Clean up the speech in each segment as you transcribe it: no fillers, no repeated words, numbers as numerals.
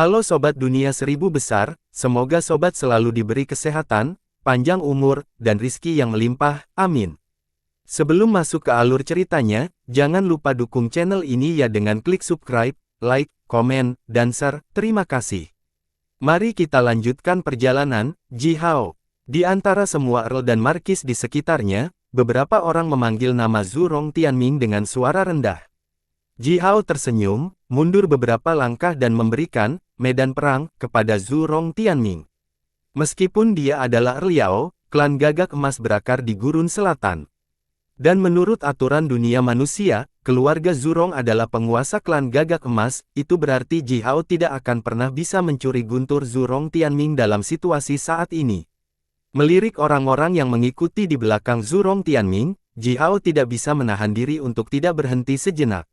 Halo Sobat Dunia Seribu Besar, semoga Sobat selalu diberi kesehatan, panjang umur, dan rizki yang melimpah, amin. Sebelum masuk ke alur ceritanya, jangan lupa dukung channel ini ya dengan klik subscribe, like, komen, dan share, terima kasih. Mari kita lanjutkan perjalanan, Ji Hao. Di antara semua earl dan markis di sekitarnya, beberapa orang memanggil nama Zhurong Tianming dengan suara rendah. Ji Hao tersenyum, mundur beberapa langkah dan memberikan medan perang kepada Zhurong Tianming. Meskipun dia adalah Earl Yao, klan gagak emas berakar di gurun selatan. Dan menurut aturan dunia manusia, keluarga Zhurong adalah penguasa klan gagak emas, itu berarti Ji Hao tidak akan pernah bisa mencuri guntur Zhurong Tianming dalam situasi saat ini. Melirik orang-orang yang mengikuti di belakang Zhurong Tianming, Ji Hao tidak bisa menahan diri untuk tidak berhenti sejenak.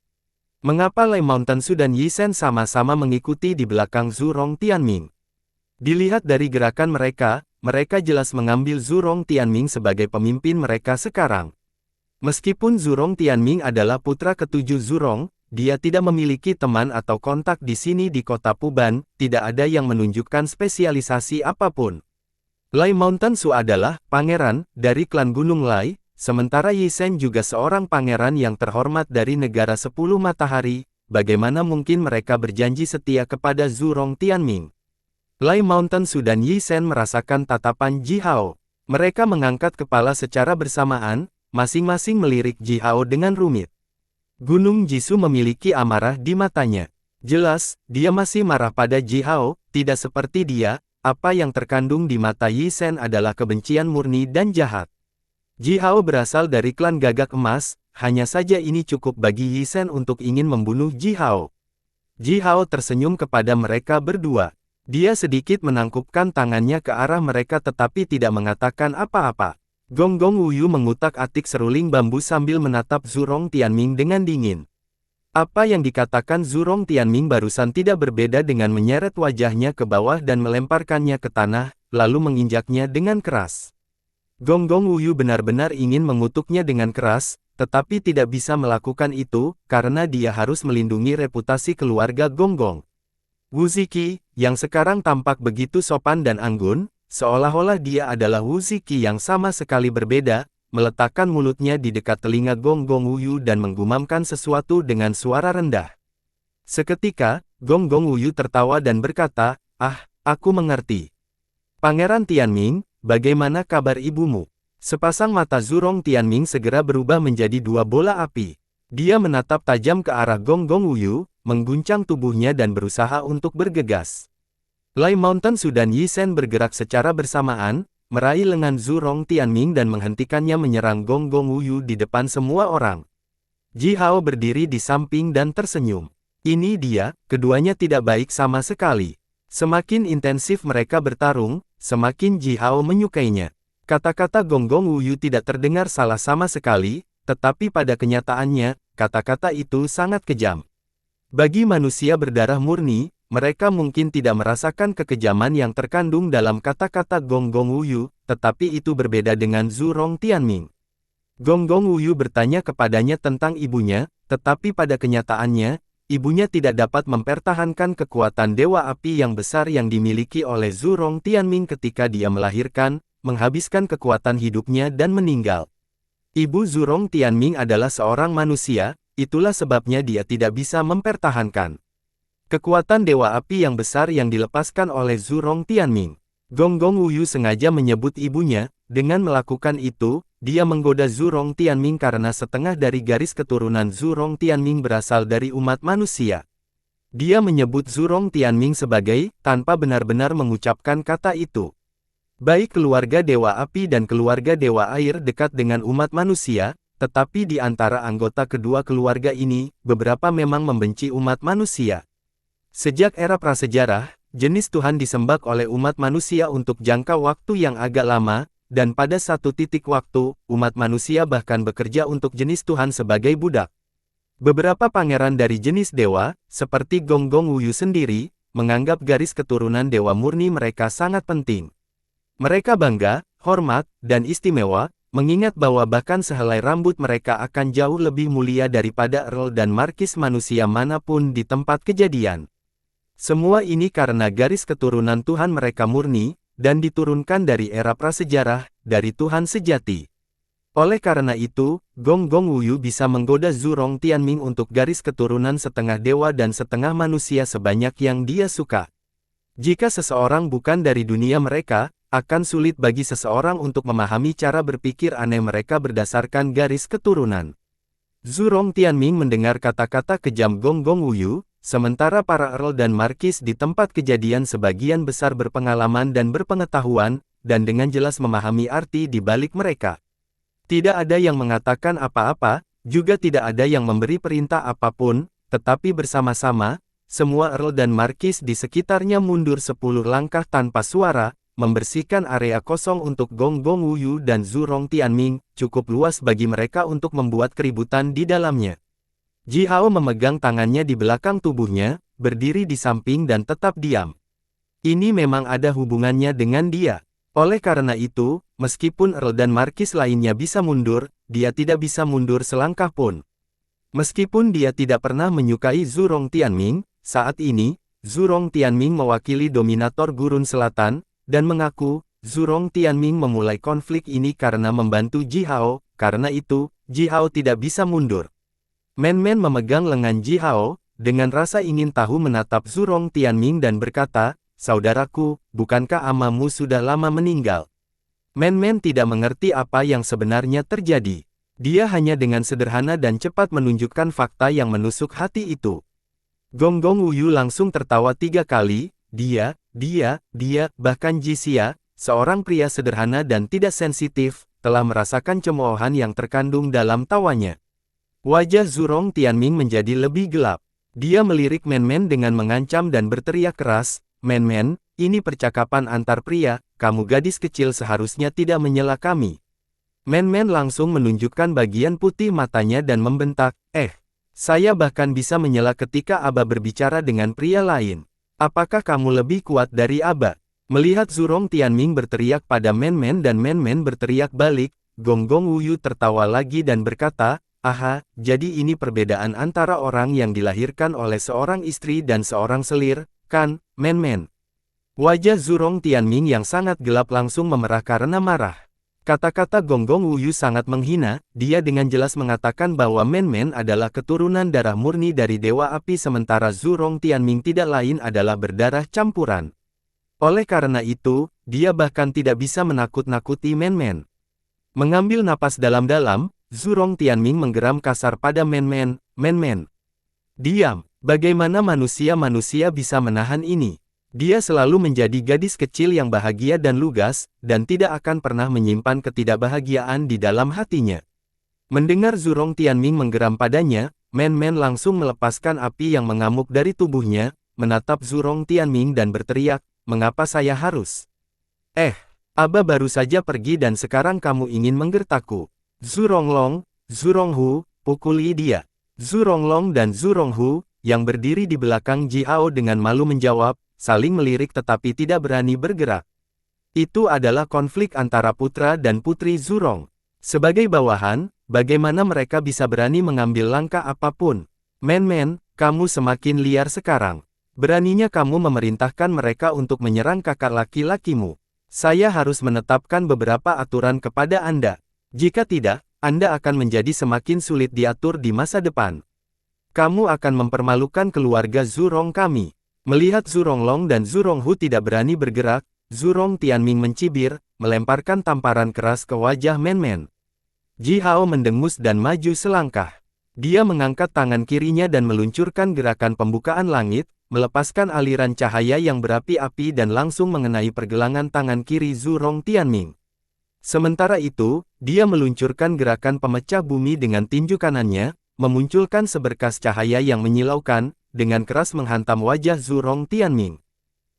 Mengapa Lei Mountain Su dan Yi Shen sama-sama mengikuti di belakang Zhurong Tianming? Dilihat dari gerakan mereka, mereka jelas mengambil Zhurong Tianming sebagai pemimpin mereka sekarang. Meskipun Zhurong Tianming adalah putra ketujuh Zhurong, dia tidak memiliki teman atau kontak di sini di kota Puban, tidak ada yang menunjukkan spesialisasi apapun. Lei Mountain Su adalah pangeran dari klan Gunung Lai, sementara Yi Shen juga seorang pangeran yang terhormat dari negara 10 matahari, bagaimana mungkin mereka berjanji setia kepada Zhurong Tianming? Lei Mountain Su dan Yi Shen merasakan tatapan Ji Hao. Mereka mengangkat kepala secara bersamaan, masing-masing melirik Ji Hao dengan rumit. Gunung Jisoo memiliki amarah di matanya. Jelas, dia masih marah pada Ji Hao, tidak seperti dia, apa yang terkandung di mata Yi Shen adalah kebencian murni dan jahat. Ji Hao berasal dari klan gagak emas, hanya saja ini cukup bagi Yi Shen untuk ingin membunuh Ji Hao. Ji Hao tersenyum kepada mereka berdua. Dia sedikit menangkupkan tangannya ke arah mereka tetapi tidak mengatakan apa-apa. Gong-gong Wuyu mengutak-atik seruling bambu sambil menatap Zhurong Tianming dengan dingin. Apa yang dikatakan Zhurong Tianming barusan tidak berbeda dengan menyeret wajahnya ke bawah dan melemparkannya ke tanah, lalu menginjaknya dengan keras. Gong-gong Wuyu benar-benar ingin mengutuknya dengan keras, tetapi tidak bisa melakukan itu, karena dia harus melindungi reputasi keluarga Gonggong. Wu Ziki, yang sekarang tampak begitu sopan dan anggun, seolah-olah dia adalah Wu Ziki yang sama sekali berbeda, meletakkan mulutnya di dekat telinga Gong-gong Wuyu dan menggumamkan sesuatu dengan suara rendah. Seketika, Gong-gong Wuyu tertawa dan berkata, "Ah, aku mengerti. Pangeran Tianming, bagaimana kabar ibumu?" Sepasang mata Zhurong Tianming segera berubah menjadi dua bola api. Dia menatap tajam ke arah Gong-gong Wuyu, mengguncang tubuhnya dan berusaha untuk bergegas. Lei Mountain Su dan Yi Shen bergerak secara bersamaan, meraih lengan Zhurong Tianming dan menghentikannya menyerang Gong-gong Wuyu di depan semua orang. Ji Hao berdiri di samping dan tersenyum. Ini dia, keduanya tidak baik sama sekali. Semakin intensif mereka bertarung, semakin Ji Hao menyukainya. Kata-kata Gong-gong Wuyu tidak terdengar salah sama sekali, tetapi pada kenyataannya, kata-kata itu sangat kejam. Bagi manusia berdarah murni, mereka mungkin tidak merasakan kekejaman yang terkandung dalam kata-kata Gong-gong Wuyu, tetapi itu berbeda dengan Zhurong Tianming. Gong-gong Wuyu bertanya kepadanya tentang ibunya, tetapi pada kenyataannya, ibunya tidak dapat mempertahankan kekuatan Dewa Api yang besar yang dimiliki oleh Zhurong Tianming ketika dia melahirkan, menghabiskan kekuatan hidupnya dan meninggal. Ibu Zhurong Tianming adalah seorang manusia, itulah sebabnya dia tidak bisa mempertahankan kekuatan Dewa Api yang besar yang dilepaskan oleh Zhurong Tianming. Gong-gong Wuyu sengaja menyebut ibunya, dengan melakukan itu, dia menggoda Zhurong Tianming karena setengah dari garis keturunan Zhurong Tianming berasal dari umat manusia. Dia menyebut Zhurong Tianming sebagai, tanpa benar-benar mengucapkan kata itu. Baik keluarga Dewa Api dan keluarga Dewa Air dekat dengan umat manusia, tetapi di antara anggota kedua keluarga ini, beberapa memang membenci umat manusia. Sejak era prasejarah, jenis Tuhan disembah oleh umat manusia untuk jangka waktu yang agak lama, dan pada satu titik waktu, umat manusia bahkan bekerja untuk jenis Tuhan sebagai budak. Beberapa pangeran dari jenis dewa, seperti Gong-gong Wuyu sendiri, menganggap garis keturunan dewa murni mereka sangat penting. Mereka bangga, hormat, dan istimewa, mengingat bahwa bahkan sehelai rambut mereka akan jauh lebih mulia daripada earl dan markis manusia manapun di tempat kejadian. Semua ini karena garis keturunan Tuhan mereka murni, dan diturunkan dari era prasejarah, dari Tuhan sejati. Oleh karena itu, Gong Gong Wuyu bisa menggoda Zhurong Tianming untuk garis keturunan setengah dewa dan setengah manusia sebanyak yang dia suka. Jika seseorang bukan dari dunia mereka, akan sulit bagi seseorang untuk memahami cara berpikir aneh mereka berdasarkan garis keturunan. Zhurong Tianming mendengar kata-kata kejam Gong Gong Wuyu, sementara para Earl dan Markis di tempat kejadian sebagian besar berpengalaman dan berpengetahuan, dan dengan jelas memahami arti di balik mereka. Tidak ada yang mengatakan apa-apa, juga tidak ada yang memberi perintah apapun, tetapi bersama-sama, semua Earl dan Markis di sekitarnya mundur 10 langkah tanpa suara, membersihkan area kosong untuk Gong Gong Wuyu dan Zhurong Tianming, cukup luas bagi mereka untuk membuat keributan di dalamnya. Ji Hao memegang tangannya di belakang tubuhnya, berdiri di samping dan tetap diam. Ini memang ada hubungannya dengan dia. Oleh karena itu, meskipun Earl dan Markis lainnya bisa mundur, dia tidak bisa mundur selangkah pun. Meskipun dia tidak pernah menyukai Zhurong Tianming, saat ini, Zhurong Tianming mewakili dominator Gurun Selatan, dan mengaku, Zhurong Tianming memulai konflik ini karena membantu Ji Hao, karena itu, Ji Hao tidak bisa mundur. Men-men memegang lengan Ji Hao, dengan rasa ingin tahu menatap Zhurong Tianming dan berkata, "Saudaraku, bukankah amamu sudah lama meninggal?" Men-men tidak mengerti apa yang sebenarnya terjadi. Dia hanya dengan sederhana dan cepat menunjukkan fakta yang menusuk hati itu. Gong Gong Wuyu langsung tertawa 3 kali, dia, bahkan Ji Xia, seorang pria sederhana dan tidak sensitif, telah merasakan cemoohan yang terkandung dalam tawanya. Wajah Zhurong Tianming menjadi lebih gelap. Dia melirik Men-men dengan mengancam dan berteriak keras, "Men-men, ini percakapan antar pria, kamu gadis kecil seharusnya tidak menyela kami." Men-men langsung menunjukkan bagian putih matanya dan membentak, saya bahkan bisa menyela ketika Aba berbicara dengan pria lain. Apakah kamu lebih kuat dari Aba?" Melihat Zhurong Tianming berteriak pada Men-men dan Men-men berteriak balik, Gong Gong Wuyu tertawa lagi dan berkata, "Aha, jadi ini perbedaan antara orang yang dilahirkan oleh seorang istri dan seorang selir, kan, Men-men?" Wajah Zhurong Tianming yang sangat gelap langsung memerah karena marah. Kata-kata Gong Gong Wuyu sangat menghina, dia dengan jelas mengatakan bahwa Men-men adalah keturunan darah murni dari Dewa Api sementara Zhurong Tianming tidak lain adalah berdarah campuran. Oleh karena itu, dia bahkan tidak bisa menakut-nakuti Men-men. Mengambil napas dalam-dalam, Zhurong Tianming menggeram kasar pada Men-men, "Men-men, diam, bagaimana manusia-manusia bisa menahan ini?" Dia selalu menjadi gadis kecil yang bahagia dan lugas, dan tidak akan pernah menyimpan ketidakbahagiaan di dalam hatinya. Mendengar Zhurong Tianming menggeram padanya, Men-men langsung melepaskan api yang mengamuk dari tubuhnya, menatap Zhurong Tianming dan berteriak, "Mengapa saya harus? Aba baru saja pergi dan sekarang kamu ingin menggertakku." "Zhurong Long, Zhurong Hu, pukuli dia." Zhurong Long dan Zhurong Hu, yang berdiri di belakang Ji Hao dengan malu menjawab, saling melirik tetapi tidak berani bergerak. Itu adalah konflik antara putra dan putri Zhurong. Sebagai bawahan, bagaimana mereka bisa berani mengambil langkah apapun? Men-men, kamu semakin liar sekarang. Beraninya kamu memerintahkan mereka untuk menyerang kakak laki-lakimu. Saya harus menetapkan beberapa aturan kepada Anda. Jika tidak, Anda akan menjadi semakin sulit diatur di masa depan. Kamu akan mempermalukan keluarga Zhurong kami. Melihat Zhurong Long dan Zhurong Hu tidak berani bergerak, Zhurong Tianming mencibir, melemparkan tamparan keras ke wajah Men-men. Ji Hao mendengus dan maju selangkah. Dia mengangkat tangan kirinya dan meluncurkan gerakan pembukaan langit, melepaskan aliran cahaya yang berapi-api dan langsung mengenai pergelangan tangan kiri Zhurong Tianming. Sementara itu, dia meluncurkan gerakan pemecah bumi dengan tinju kanannya, memunculkan seberkas cahaya yang menyilaukan, dengan keras menghantam wajah Zhurong Tianming.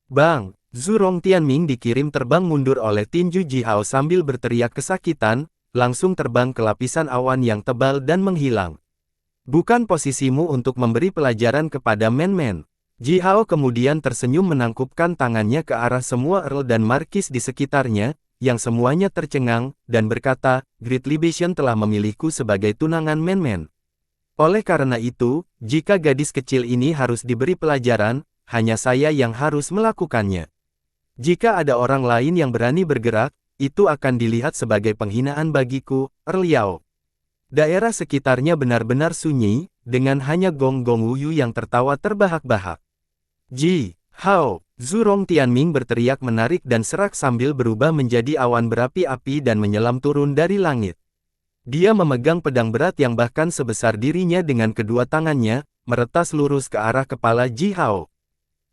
Bang! Zhurong Tianming dikirim terbang mundur oleh tinju Ji Hao sambil berteriak kesakitan, langsung terbang ke lapisan awan yang tebal dan menghilang. "Bukan posisimu untuk memberi pelajaran kepada Men-men." Ji Hao kemudian tersenyum menangkupkan tangannya ke arah semua Earl dan Markis di sekitarnya, yang semuanya tercengang, dan berkata, "Great Libation telah memilihku sebagai tunangan Men-men. Oleh karena itu, jika gadis kecil ini harus diberi pelajaran, hanya saya yang harus melakukannya. Jika ada orang lain yang berani bergerak, itu akan dilihat sebagai penghinaan bagiku, Earl Yao. Daerah sekitarnya benar-benar sunyi, dengan hanya gong-gong Wuyu yang tertawa terbahak-bahak. Ji Hao, Zurong Tianming berteriak menarik dan serak sambil berubah menjadi awan berapi-api dan menyelam turun dari langit. Dia memegang pedang berat yang bahkan sebesar dirinya dengan kedua tangannya, meretas lurus ke arah kepala Ji Hao.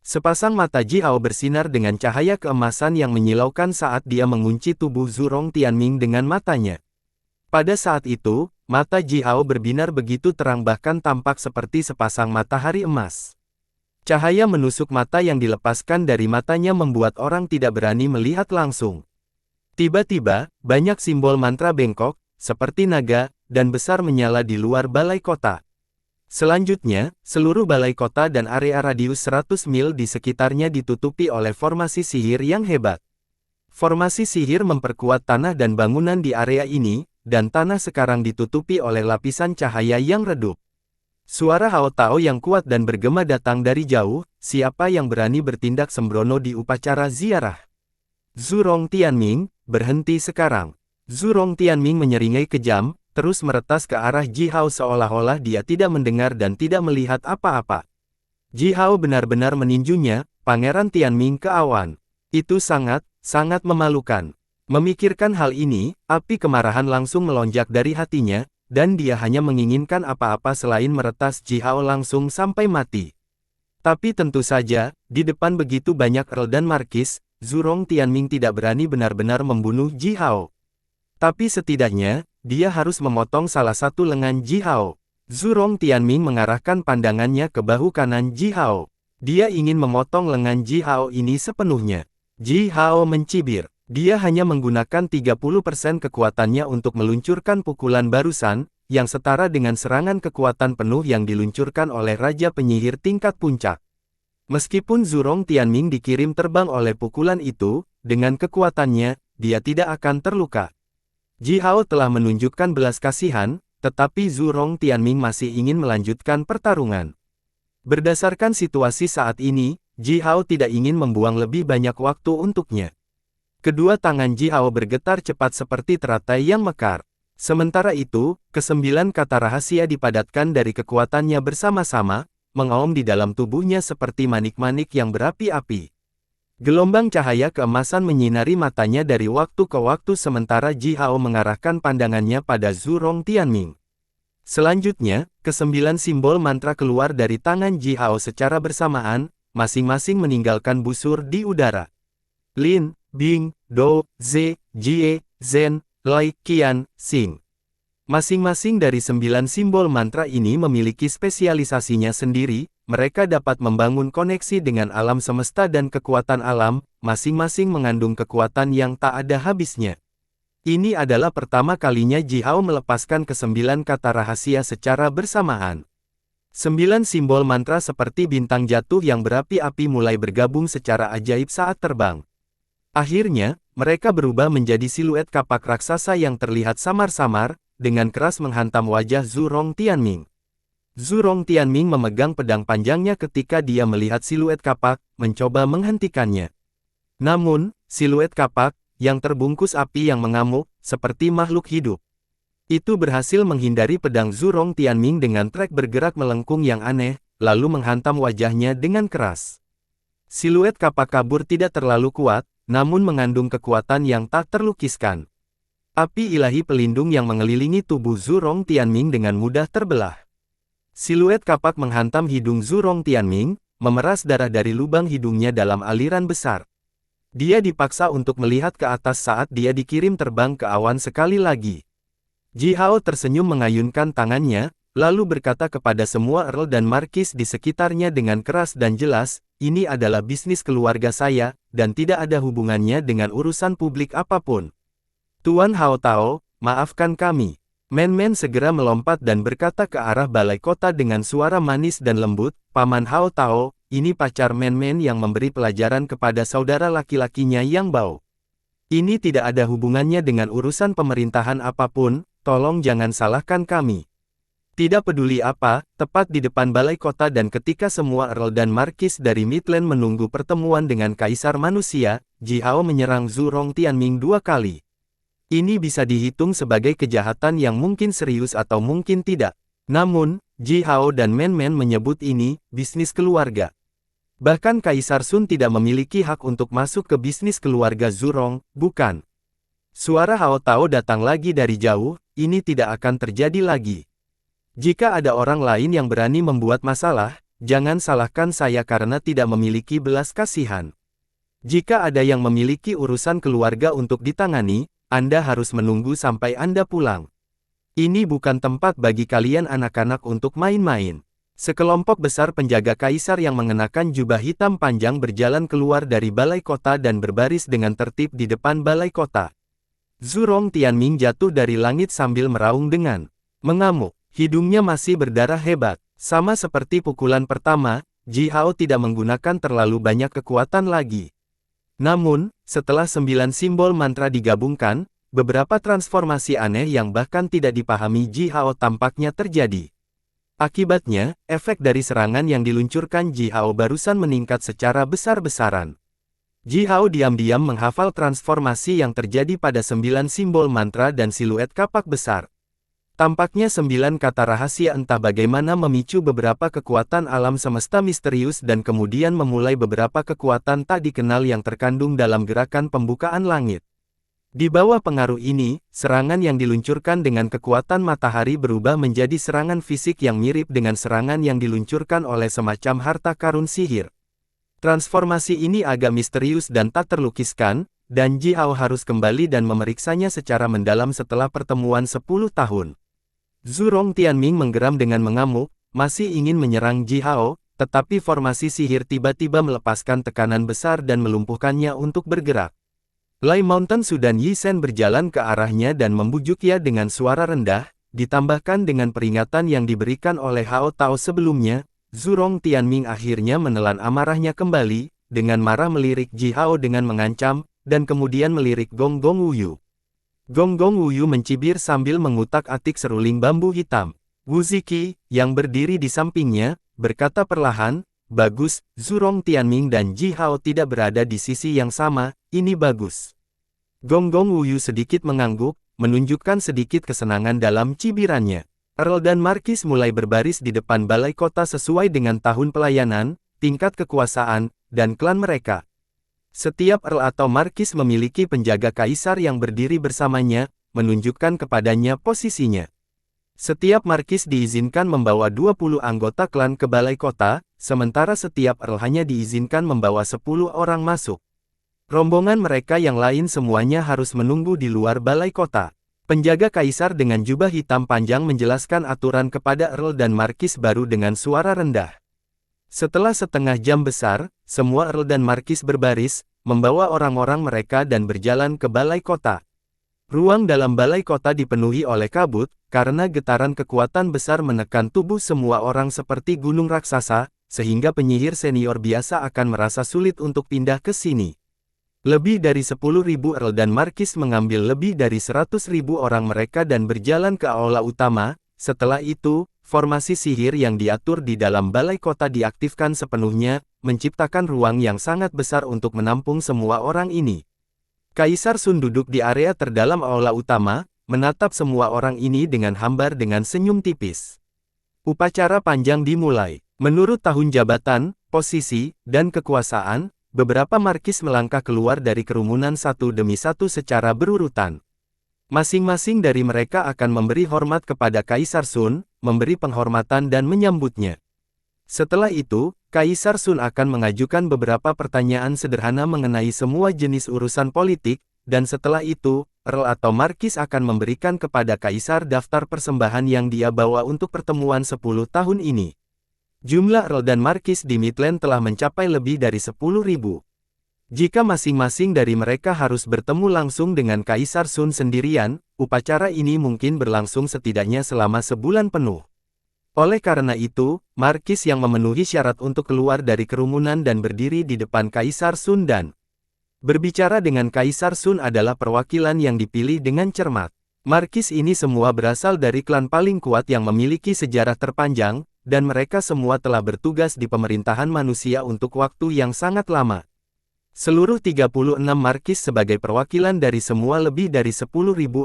Sepasang mata Ji Hao bersinar dengan cahaya keemasan yang menyilaukan saat dia mengunci tubuh Zurong Tianming dengan matanya. Pada saat itu, mata Ji Hao berbinar begitu terang bahkan tampak seperti sepasang matahari emas. Cahaya menusuk mata yang dilepaskan dari matanya membuat orang tidak berani melihat langsung. Tiba-tiba, banyak simbol mantra bengkok, seperti naga, dan besar menyala di luar balai kota. Selanjutnya, seluruh balai kota dan area radius 100 mil di sekitarnya ditutupi oleh formasi sihir yang hebat. Formasi sihir memperkuat tanah dan bangunan di area ini, dan tanah sekarang ditutupi oleh lapisan cahaya yang redup. Suara Hao Tao yang kuat dan bergema datang dari jauh, siapa yang berani bertindak sembrono di upacara ziarah? Zurong Tianming, berhenti sekarang. Zurong Tianming menyeringai kejam, terus meretas ke arah Ji Hao seolah-olah dia tidak mendengar dan tidak melihat apa-apa. Ji Hao benar-benar meninjunya, Pangeran Tianming ke awan. Itu sangat memalukan. Memikirkan hal ini, api kemarahan langsung melonjak dari hatinya, dan dia hanya menginginkan apa-apa selain meretas Ji Hao langsung sampai mati. Tapi tentu saja, di depan begitu banyak Earl dan Markis, Zurong Tianming tidak berani benar-benar membunuh Ji Hao. Tapi setidaknya, dia harus memotong salah satu lengan Ji Hao. Zurong Tianming mengarahkan pandangannya ke bahu kanan Ji Hao. Dia ingin memotong lengan Ji Hao ini sepenuhnya. Ji Hao mencibir. Dia hanya menggunakan 30% kekuatannya untuk meluncurkan pukulan barusan, yang setara dengan serangan kekuatan penuh yang diluncurkan oleh Raja Penyihir tingkat puncak. Meskipun Zurong Tianming dikirim terbang oleh pukulan itu, dengan kekuatannya, dia tidak akan terluka. Ji Hao telah menunjukkan belas kasihan, tetapi Zurong Tianming masih ingin melanjutkan pertarungan. Berdasarkan situasi saat ini, Ji Hao tidak ingin membuang lebih banyak waktu untuknya. Kedua tangan Ji Hao bergetar cepat seperti teratai yang mekar. Sementara itu, ke-9 kata rahasia dipadatkan dari kekuatannya bersama-sama, mengaum di dalam tubuhnya seperti manik-manik yang berapi-api. Gelombang cahaya keemasan menyinari matanya dari waktu ke waktu sementara Ji Hao mengarahkan pandangannya pada Zurong Tianming. Selanjutnya, ke-9 simbol mantra keluar dari tangan Ji Hao secara bersamaan, masing-masing meninggalkan busur di udara. Lin, Bing, Do, Ze, Jie, Zhen, Lai, Qian, Xing. Masing-masing dari 9 simbol mantra ini memiliki spesialisasinya sendiri, mereka dapat membangun koneksi dengan alam semesta dan kekuatan alam, masing-masing mengandung kekuatan yang tak ada habisnya. Ini adalah pertama kalinya Ji Hao melepaskan ke-9 kata rahasia secara bersamaan. 9 simbol mantra seperti bintang jatuh yang berapi-api mulai bergabung secara ajaib saat terbang. Akhirnya, mereka berubah menjadi siluet kapak raksasa yang terlihat samar-samar, dengan keras menghantam wajah Zurong Tianming. Zurong Tianming memegang pedang panjangnya ketika dia melihat siluet kapak, mencoba menghentikannya. Namun, siluet kapak, yang terbungkus api yang mengamuk, seperti makhluk hidup. Itu berhasil menghindari pedang Zurong Tianming dengan trek bergerak melengkung yang aneh, lalu menghantam wajahnya dengan keras. Siluet kapak kabur tidak terlalu kuat, namun mengandung kekuatan yang tak terlukiskan. Api ilahi pelindung yang mengelilingi tubuh Zurong Tianming dengan mudah terbelah. Siluet kapak menghantam hidung Zurong Tianming, memeras darah dari lubang hidungnya dalam aliran besar. Dia dipaksa untuk melihat ke atas saat dia dikirim terbang ke awan sekali lagi. Ji Hao tersenyum mengayunkan tangannya, lalu berkata kepada semua Earl dan Markis di sekitarnya dengan keras dan jelas, ini adalah bisnis keluarga saya, dan tidak ada hubungannya dengan urusan publik apapun. Tuan Hao Tao, maafkan kami. Men-men segera melompat dan berkata ke arah balai kota dengan suara manis dan lembut, Paman Hao Tao, ini pacar men-men yang memberi pelajaran kepada saudara laki-lakinya yang bau. Ini tidak ada hubungannya dengan urusan pemerintahan apapun, tolong jangan salahkan kami. Tidak peduli apa, tepat di depan balai kota dan ketika semua Earl dan Markis dari Midland menunggu pertemuan dengan Kaisar Manusia, Ji Hao menyerang Zhu Rong Tianming 2 kali. Ini bisa dihitung sebagai kejahatan yang mungkin serius atau mungkin tidak. Namun, Ji Hao dan Men Men menyebut ini bisnis keluarga. Bahkan Kaisar Sun tidak memiliki hak untuk masuk ke bisnis keluarga Zhu Rong, bukan? Suara Hao Tao datang lagi dari jauh, ini tidak akan terjadi lagi. Jika ada orang lain yang berani membuat masalah, jangan salahkan saya karena tidak memiliki belas kasihan. Jika ada yang memiliki urusan keluarga untuk ditangani, Anda harus menunggu sampai Anda pulang. Ini bukan tempat bagi kalian anak-anak untuk main-main. Sekelompok besar penjaga kaisar yang mengenakan jubah hitam panjang berjalan keluar dari balai kota dan berbaris dengan tertib di depan balai kota. Zhu Rong Tianming jatuh dari langit sambil meraung dengan mengamuk. Hidungnya masih berdarah hebat. Sama seperti pukulan pertama, Ji Hao tidak menggunakan terlalu banyak kekuatan lagi. Namun, setelah 9 simbol mantra digabungkan, beberapa transformasi aneh yang bahkan tidak dipahami Ji Hao tampaknya terjadi. Akibatnya, efek dari serangan yang diluncurkan Ji Hao barusan meningkat secara besar-besaran. Ji Hao diam-diam menghafal transformasi yang terjadi pada 9 simbol mantra dan siluet kapak besar. Tampaknya 9 kata rahasia entah bagaimana memicu beberapa kekuatan alam semesta misterius dan kemudian memulai beberapa kekuatan tak dikenal yang terkandung dalam gerakan pembukaan langit. Di bawah pengaruh ini, serangan yang diluncurkan dengan kekuatan matahari berubah menjadi serangan fisik yang mirip dengan serangan yang diluncurkan oleh semacam harta karun sihir. Transformasi ini agak misterius dan tak terlukiskan, dan Ji Hao harus kembali dan memeriksanya secara mendalam setelah pertemuan 10 tahun. Zhu Rong Tianming menggeram dengan mengamuk, masih ingin menyerang Ji Hao, tetapi formasi sihir tiba-tiba melepaskan tekanan besar dan melumpuhkannya untuk bergerak. Lai Mountain Sudan Yisen berjalan ke arahnya dan membujuk ia dengan suara rendah, ditambahkan dengan peringatan yang diberikan oleh Hao Tao sebelumnya. Zhu Rong Tianming akhirnya menelan amarahnya kembali, dengan marah melirik Ji Hao dengan mengancam, dan kemudian melirik Gong Gong Wuyu. Gong Gong Wuyu mencibir sambil mengutak-atik seruling bambu hitam. Wu Ziki, yang berdiri di sampingnya, berkata perlahan, "Bagus, Zhu Rong Tianming dan Ji Hao tidak berada di sisi yang sama, ini bagus." Gong Gong Wuyu sedikit mengangguk, menunjukkan sedikit kesenangan dalam cibirannya. Earl dan Markis mulai berbaris di depan balai kota sesuai dengan tahun pelayanan, tingkat kekuasaan, dan klan mereka. Setiap Earl atau Markis memiliki penjaga kaisar yang berdiri bersamanya, menunjukkan kepadanya posisinya. Setiap Markis diizinkan membawa 20 anggota klan ke balai kota, sementara setiap Earl hanya diizinkan membawa 10 orang masuk. Rombongan mereka yang lain semuanya harus menunggu di luar balai kota. Penjaga kaisar dengan jubah hitam panjang menjelaskan aturan kepada Earl dan Markis baru dengan suara rendah. Setelah setengah jam besar, semua Earl dan Markis berbaris, membawa orang-orang mereka dan berjalan ke balai kota. Ruang dalam balai kota dipenuhi oleh kabut, karena getaran kekuatan besar menekan tubuh semua orang seperti gunung raksasa, sehingga penyihir senior biasa akan merasa sulit untuk pindah ke sini. Lebih dari 10.000 Earl dan Markis mengambil lebih dari 100.000 orang mereka dan berjalan ke aula utama. Setelah itu, formasi sihir yang diatur di dalam balai kota diaktifkan sepenuhnya, menciptakan ruang yang sangat besar untuk menampung semua orang ini. Kaisar Sun duduk di area terdalam aula utama, menatap semua orang ini dengan hambar dengan senyum tipis. Upacara panjang dimulai. Menurut tahun jabatan, posisi, dan kekuasaan, beberapa markis melangkah keluar dari kerumunan satu demi satu secara berurutan. Masing-masing dari mereka akan memberi hormat kepada Kaisar Sun, memberi penghormatan dan menyambutnya. Setelah itu, Kaisar Sun akan mengajukan beberapa pertanyaan sederhana mengenai semua jenis urusan politik, dan setelah itu, Earl atau Markis akan memberikan kepada Kaisar daftar persembahan yang dia bawa untuk pertemuan 10 tahun ini. Jumlah Earl dan Markis di Midland telah mencapai lebih dari 10.000. Jika masing-masing dari mereka harus bertemu langsung dengan Kaisar Sun sendirian, upacara ini mungkin berlangsung setidaknya selama sebulan penuh. Oleh karena itu, Markis yang memenuhi syarat untuk keluar dari kerumunan dan berdiri di depan Kaisar Sun dan berbicara dengan Kaisar Sun adalah perwakilan yang dipilih dengan cermat. Markis ini semua berasal dari klan paling kuat yang memiliki sejarah terpanjang, dan mereka semua telah bertugas di pemerintahan manusia untuk waktu yang sangat lama. Seluruh 36 markis sebagai perwakilan dari semua lebih dari 10.000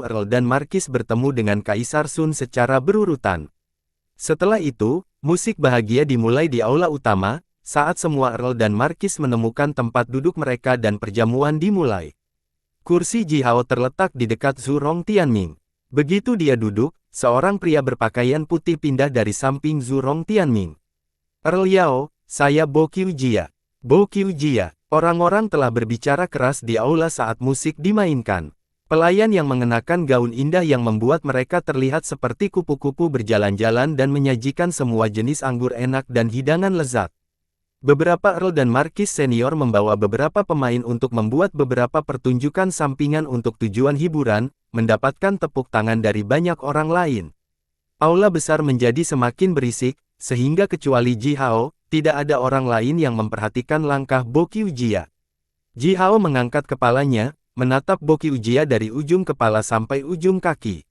earl dan markis bertemu dengan Kaisar Sun secara berurutan. Setelah itu, musik bahagia dimulai di aula utama, saat semua earl dan markis menemukan tempat duduk mereka dan perjamuan dimulai. Kursi Ji Hao terletak di dekat Zhu Rong Tianming. Begitu dia duduk, seorang pria berpakaian putih pindah dari samping Zhu Rong Tianming. "Earl Yao, saya Bo Qiujia." Bo Qiujia. Orang-orang telah berbicara keras di aula saat musik dimainkan. Pelayan yang mengenakan gaun indah yang membuat mereka terlihat seperti kupu-kupu berjalan-jalan dan menyajikan semua jenis anggur enak dan hidangan lezat. Beberapa earl dan markis senior membawa beberapa pemain untuk membuat beberapa pertunjukan sampingan untuk tujuan hiburan, mendapatkan tepuk tangan dari banyak orang lain. Aula besar menjadi semakin berisik, sehingga kecuali Ji Hao, tidak ada orang lain yang memperhatikan langkah Bo Qiujia. Ji Hao mengangkat kepalanya, menatap Bo Qiujia dari ujung kepala sampai ujung kaki.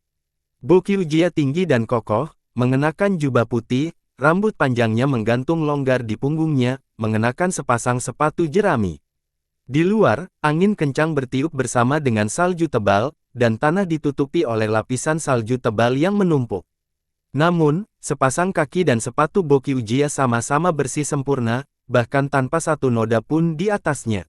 Bo Qiujia tinggi dan kokoh, mengenakan jubah putih, rambut panjangnya menggantung longgar di punggungnya, mengenakan sepasang sepatu jerami. Di luar, angin kencang bertiup bersama dengan salju tebal, dan tanah ditutupi oleh lapisan salju tebal yang menumpuk. Namun, sepasang kaki dan sepatu Bo Qiujia sama-sama bersih sempurna, bahkan tanpa satu noda pun di atasnya.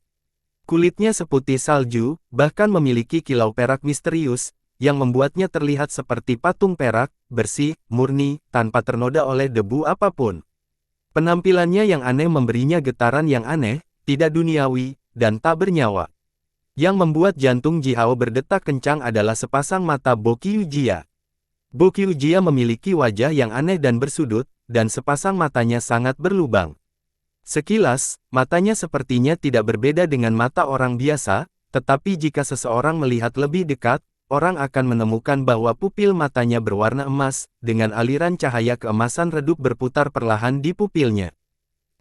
Kulitnya seputih salju, bahkan memiliki kilau perak misterius, yang membuatnya terlihat seperti patung perak, bersih, murni, tanpa ternoda oleh debu apapun. Penampilannya yang aneh memberinya getaran yang aneh, tidak duniawi, dan tak bernyawa. Yang membuat jantung Ji Hao berdetak kencang adalah sepasang mata Bo Qiujia. Bo Qiujia memiliki wajah yang aneh dan bersudut, dan sepasang matanya sangat berlubang. Sekilas, matanya sepertinya tidak berbeda dengan mata orang biasa, tetapi jika seseorang melihat lebih dekat, orang akan menemukan bahwa pupil matanya berwarna emas, dengan aliran cahaya keemasan redup berputar perlahan di pupilnya.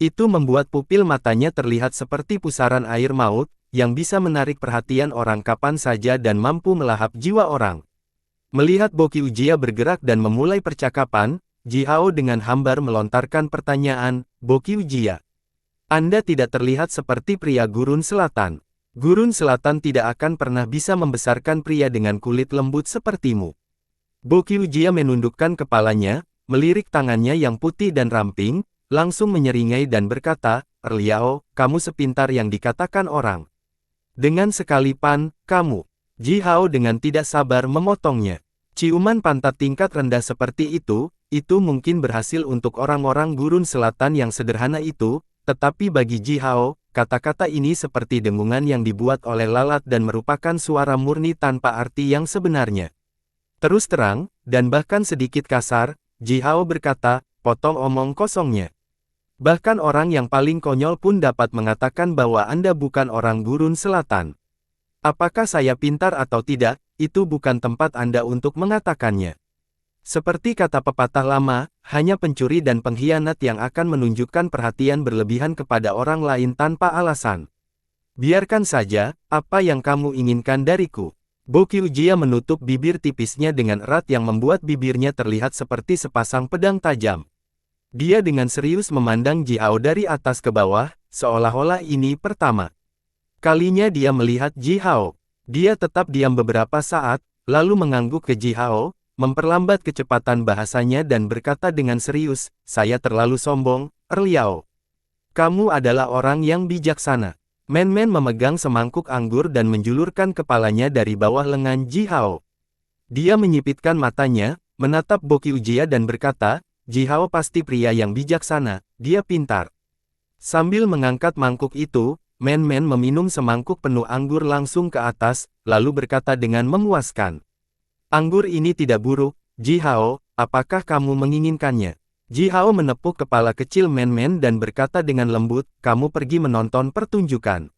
Itu membuat pupil matanya terlihat seperti pusaran air maut, yang bisa menarik perhatian orang kapan saja dan mampu melahap jiwa orang. Melihat Bo Qiujia bergerak dan memulai percakapan, Ji Hao dengan hambar melontarkan pertanyaan, "Bo Qiujia, Anda tidak terlihat seperti pria Gurun Selatan. Gurun Selatan tidak akan pernah bisa membesarkan pria dengan kulit lembut sepertimu." Bo Qiujia menundukkan kepalanya, melirik tangannya yang putih dan ramping, langsung menyeringai dan berkata, "Earl Yao, kamu sepintar yang dikatakan orang. Dengan sekali pan, kamu." Ji Hao dengan tidak sabar memotongnya. Ciuman pantat tingkat rendah seperti itu mungkin berhasil untuk orang-orang Gurun Selatan yang sederhana itu, tetapi bagi Ji Hao, kata-kata ini seperti dengungan yang dibuat oleh lalat dan merupakan suara murni tanpa arti yang sebenarnya. Terus terang, dan bahkan sedikit kasar, Ji Hao berkata, "Potong omong kosongnya. Bahkan orang yang paling konyol pun dapat mengatakan bahwa Anda bukan orang Gurun Selatan. Apakah saya pintar atau tidak, itu bukan tempat Anda untuk mengatakannya. Seperti kata pepatah lama, hanya pencuri dan pengkhianat yang akan menunjukkan perhatian berlebihan kepada orang lain tanpa alasan. Biarkan saja, apa yang kamu inginkan dariku?" Bo Qiujia menutup bibir tipisnya dengan erat yang membuat bibirnya terlihat seperti sepasang pedang tajam. Dia dengan serius memandang Ji Hao dari atas ke bawah, seolah-olah ini pertama kalinya dia melihat Ji Hao. Dia tetap diam beberapa saat, lalu mengangguk ke Ji Hao, memperlambat kecepatan bahasanya dan berkata dengan serius, "Saya terlalu sombong, Earl Yao. Kamu adalah orang yang bijaksana." Men-men memegang semangkuk anggur dan menjulurkan kepalanya dari bawah lengan Ji Hao. Dia menyipitkan matanya, menatap Bo Qiujia dan berkata, "Ji Hao pasti pria yang bijaksana, dia pintar." Sambil mengangkat mangkuk itu, Men-men meminum semangkuk penuh anggur langsung ke atas, lalu berkata dengan memuaskan, "Anggur ini tidak buruk, Ji Hao, apakah kamu menginginkannya?" Ji Hao menepuk kepala kecil Men-men dan berkata dengan lembut, "Kamu pergi menonton pertunjukan.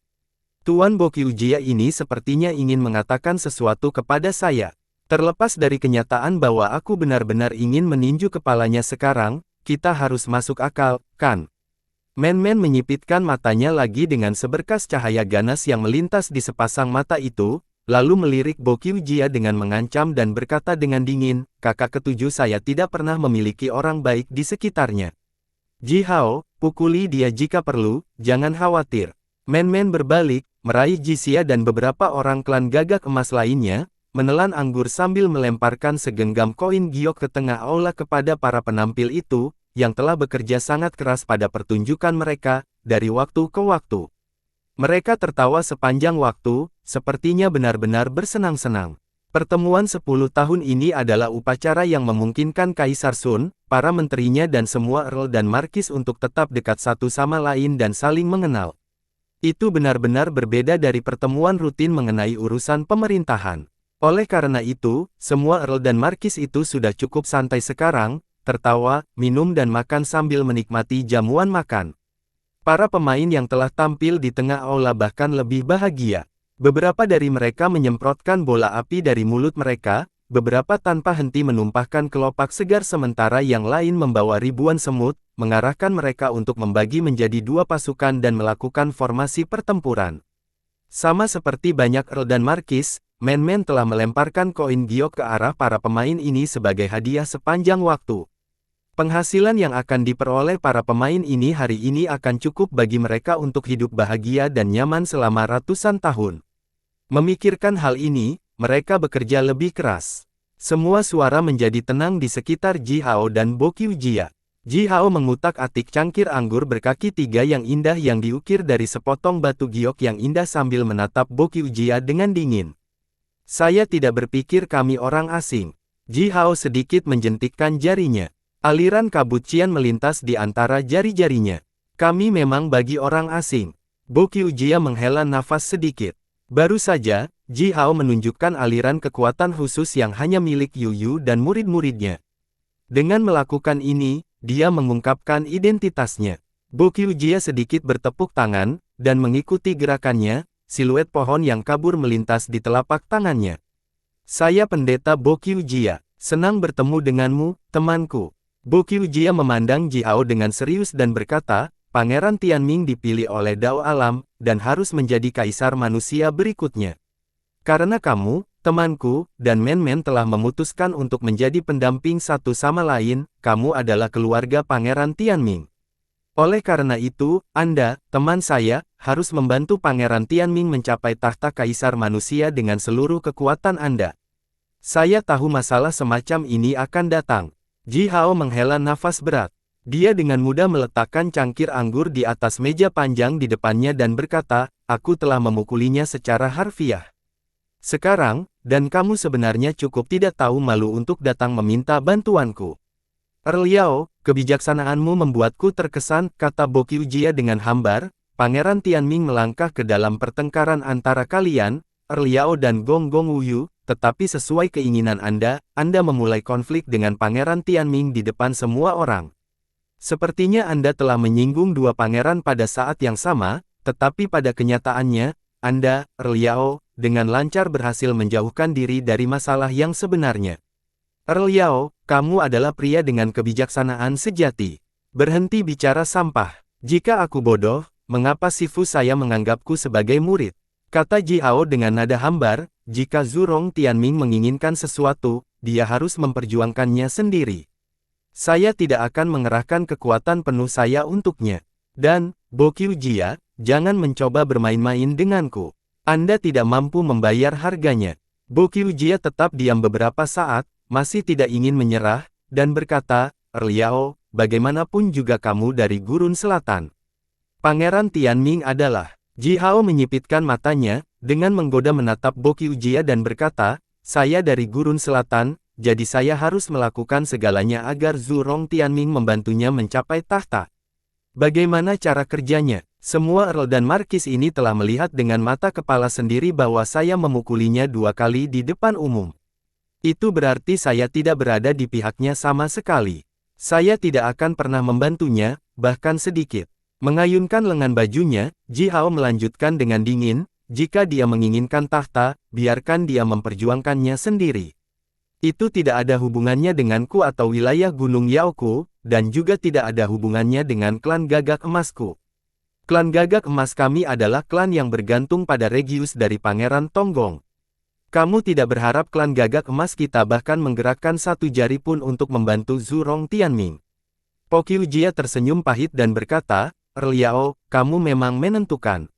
Tuan Bo Qiujia ini sepertinya ingin mengatakan sesuatu kepada saya. Terlepas dari kenyataan bahwa aku benar-benar ingin meninju kepalanya sekarang, kita harus masuk akal, kan?" Men-men menyipitkan matanya lagi dengan seberkas cahaya ganas yang melintas di sepasang mata itu, lalu melirik Bo Qiujia dengan mengancam dan berkata dengan dingin, kakak ketujuh saya tidak pernah memiliki orang baik di sekitarnya. Ji Hao, pukuli dia jika perlu, jangan khawatir. Men-men berbalik, meraih Ji Xia dan beberapa orang klan gagak emas lainnya, menelan anggur sambil melemparkan segenggam koin giok ke tengah aula kepada para penampil itu, yang telah bekerja sangat keras pada pertunjukan mereka, dari waktu ke waktu. Mereka tertawa sepanjang waktu, sepertinya benar-benar bersenang-senang. Pertemuan 10 tahun ini adalah upacara yang memungkinkan Kaisar Sun, para menterinya dan semua earl dan markis untuk tetap dekat satu sama lain dan saling mengenal. Itu benar-benar berbeda dari pertemuan rutin mengenai urusan pemerintahan. Oleh karena itu, semua earl dan markis itu sudah cukup santai sekarang, tertawa, minum dan makan sambil menikmati jamuan makan. Para pemain yang telah tampil di tengah aula bahkan lebih bahagia. Beberapa dari mereka menyemprotkan bola api dari mulut mereka, beberapa tanpa henti menumpahkan kelopak segar sementara yang lain membawa ribuan semut, mengarahkan mereka untuk membagi menjadi dua pasukan dan melakukan formasi pertempuran. Sama seperti banyak earl dan markis, men-men telah melemparkan koin giok ke arah para pemain ini sebagai hadiah sepanjang waktu. Penghasilan yang akan diperoleh para pemain ini hari ini akan cukup bagi mereka untuk hidup bahagia dan nyaman selama ratusan tahun. Memikirkan hal ini, mereka bekerja lebih keras. Semua suara menjadi tenang di sekitar Ji Hao dan Bo Qiujia. Ji Hao mengutak-atik cangkir anggur berkaki tiga yang indah yang diukir dari sepotong batu giok yang indah sambil menatap Bo Qiujia dengan dingin. Saya tidak berpikir kami orang asing. Ji Hao sedikit menjentikkan jarinya. Aliran kabut cian melintas di antara jari-jarinya. Kami memang bagi orang asing. Bo Qiujia menghela nafas sedikit. Baru saja, Ji Hao menunjukkan aliran kekuatan khusus yang hanya milik Yu Yu dan murid-muridnya. Dengan melakukan ini, dia mengungkapkan identitasnya. Bo Qiujia sedikit bertepuk tangan, dan mengikuti gerakannya, siluet pohon yang kabur melintas di telapak tangannya. Saya Pendeta Bo Qiujia, senang bertemu denganmu, temanku. Bo Qiujia memandang Ji Hao dengan serius dan berkata, Pangeran Tianming dipilih oleh Dao Alam, dan harus menjadi kaisar manusia berikutnya. Karena kamu, temanku, dan men-men telah memutuskan untuk menjadi pendamping satu sama lain, kamu adalah keluarga Pangeran Tianming. Oleh karena itu, Anda, teman saya, harus membantu Pangeran Tianming mencapai tahta kaisar manusia dengan seluruh kekuatan Anda. Saya tahu masalah semacam ini akan datang. Ji Hao menghela nafas berat. Dia dengan mudah meletakkan cangkir anggur di atas meja panjang di depannya dan berkata, aku telah memukulinya secara harfiah. Sekarang, dan kamu sebenarnya cukup tidak tahu malu untuk datang meminta bantuanku. Earl Yao, kebijaksanaanmu membuatku terkesan, kata Bo Qiujia dengan hambar. Pangeran Tianming melangkah ke dalam pertengkaran antara kalian, Earl Yao dan Gong Gong Wuyu, tetapi sesuai keinginan Anda memulai konflik dengan Pangeran Tianming di depan semua orang. Sepertinya Anda telah menyinggung dua pangeran pada saat yang sama, tetapi pada kenyataannya, Anda, Earl Yao, dengan lancar berhasil menjauhkan diri dari masalah yang sebenarnya. Earl Yao, kamu adalah pria dengan kebijaksanaan sejati. Berhenti bicara sampah. Jika aku bodoh, mengapa Sifu saya menganggapku sebagai murid? Kata Ji Hao dengan nada hambar, jika Zhurong Tianming menginginkan sesuatu, dia harus memperjuangkannya sendiri. Saya tidak akan mengerahkan kekuatan penuh saya untuknya. Dan, Bo Qiujia, jangan mencoba bermain-main denganku. Anda tidak mampu membayar harganya. Bo Qiujia tetap diam beberapa saat, masih tidak ingin menyerah, dan berkata, Earl Yao, bagaimanapun juga kamu dari Gurun Selatan. Pangeran Tianming adalah... Ji Hao menyipitkan matanya, dengan menggoda menatap Bo Qiujia dan berkata, saya dari Gurun Selatan, jadi saya harus melakukan segalanya agar Zhurong Tianming membantunya mencapai tahta. Bagaimana cara kerjanya? Semua earl dan markis ini telah melihat dengan mata kepala sendiri bahwa saya memukulinya 2 kali di depan umum. Itu berarti saya tidak berada di pihaknya sama sekali. Saya tidak akan pernah membantunya, bahkan sedikit. Mengayunkan lengan bajunya, Ji Hao melanjutkan dengan dingin, jika dia menginginkan tahta, biarkan dia memperjuangkannya sendiri. Itu tidak ada hubungannya denganku atau wilayah Gunung Yaoku, dan juga tidak ada hubungannya dengan klan Gagak Emasku. Klan Gagak Emas kami adalah klan yang bergantung pada Regius dari Pangeran Tonggong. Kamu tidak berharap klan gagak emas kita bahkan menggerakkan satu jari pun untuk membantu Zhurong Tianming. Po Qiujia tersenyum pahit dan berkata, Liao, kamu memang menentukan.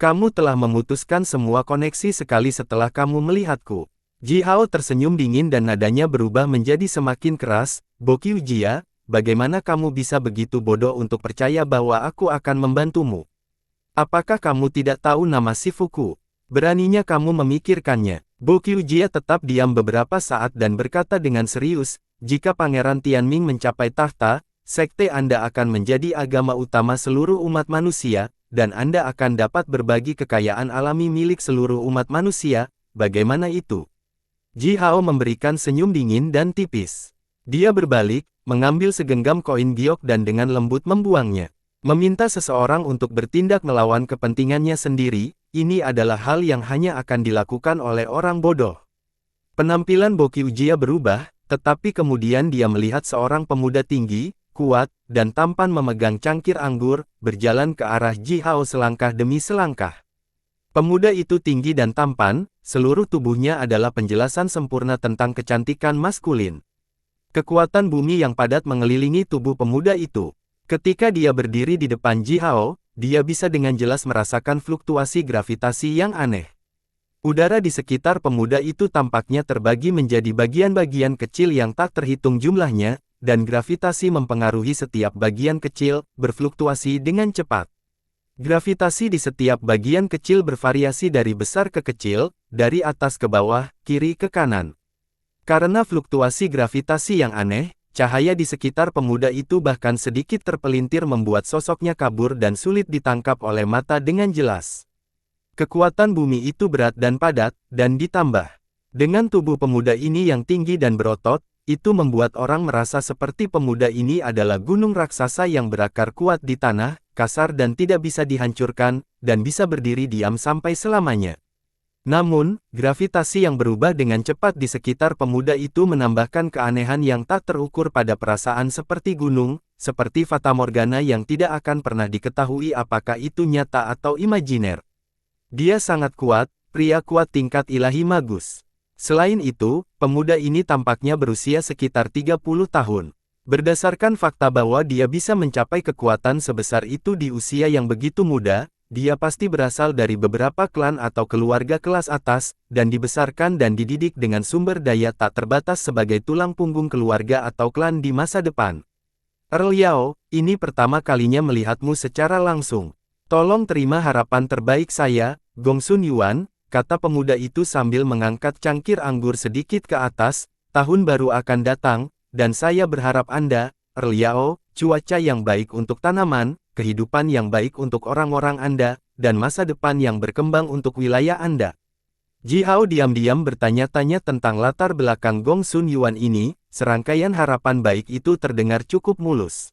Kamu telah memutuskan semua koneksi sekali setelah kamu melihatku. Ji Hao tersenyum dingin dan nadanya berubah menjadi semakin keras. Bo Qiujia, bagaimana kamu bisa begitu bodoh untuk percaya bahwa aku akan membantumu? Apakah kamu tidak tahu nama Shifuku? Beraninya kamu memikirkannya. Bo Qiujia tetap diam beberapa saat dan berkata dengan serius, jika Pangeran Tianming mencapai tahta, sekte Anda akan menjadi agama utama seluruh umat manusia, dan Anda akan dapat berbagi kekayaan alami milik seluruh umat manusia. Bagaimana itu? Ji Hao memberikan senyum dingin dan tipis. Dia berbalik, mengambil segenggam koin giok dan dengan lembut membuangnya. Meminta seseorang untuk bertindak melawan kepentingannya sendiri, ini adalah hal yang hanya akan dilakukan oleh orang bodoh. Penampilan Bo Qiujia berubah, tetapi kemudian dia melihat seorang pemuda tinggi, kuat, dan tampan memegang cangkir anggur, berjalan ke arah Ji Hao selangkah demi selangkah. Pemuda itu tinggi dan tampan, seluruh tubuhnya adalah penjelasan sempurna tentang kecantikan maskulin. Kekuatan bumi yang padat mengelilingi tubuh pemuda itu. Ketika dia berdiri di depan Ji Hao, dia bisa dengan jelas merasakan fluktuasi gravitasi yang aneh. Udara di sekitar pemuda itu tampaknya terbagi menjadi bagian-bagian kecil yang tak terhitung jumlahnya, dan gravitasi mempengaruhi setiap bagian kecil, berfluktuasi dengan cepat. Gravitasi di setiap bagian kecil bervariasi dari besar ke kecil, dari atas ke bawah, kiri ke kanan. Karena fluktuasi gravitasi yang aneh, cahaya di sekitar pemuda itu bahkan sedikit terpelintir membuat sosoknya kabur dan sulit ditangkap oleh mata dengan jelas. Kekuatan bumi itu berat dan padat, dan ditambah dengan tubuh pemuda ini yang tinggi dan berotot, itu membuat orang merasa seperti pemuda ini adalah gunung raksasa yang berakar kuat di tanah, kasar dan tidak bisa dihancurkan, dan bisa berdiri diam sampai selamanya. Namun, gravitasi yang berubah dengan cepat di sekitar pemuda itu menambahkan keanehan yang tak terukur pada perasaan seperti gunung, seperti fatamorgana yang tidak akan pernah diketahui apakah itu nyata atau imajiner. Dia sangat kuat, pria kuat tingkat ilahi magus. Selain itu, pemuda ini tampaknya berusia sekitar 30 tahun. Berdasarkan fakta bahwa dia bisa mencapai kekuatan sebesar itu di usia yang begitu muda, dia pasti berasal dari beberapa klan atau keluarga kelas atas, dan dibesarkan dan dididik dengan sumber daya tak terbatas sebagai tulang punggung keluarga atau klan di masa depan. Liao, ini pertama kalinya melihatmu secara langsung. Tolong terima harapan terbaik saya, Gongsun Yuan, kata pemuda itu sambil mengangkat cangkir anggur sedikit ke atas. Tahun baru akan datang, dan saya berharap Anda, Liao, cuaca yang baik untuk tanaman, kehidupan yang baik untuk orang-orang Anda, dan masa depan yang berkembang untuk wilayah Anda. Ji Hao diam-diam bertanya-tanya tentang latar belakang Gongsun Yuan ini, serangkaian harapan baik itu terdengar cukup mulus.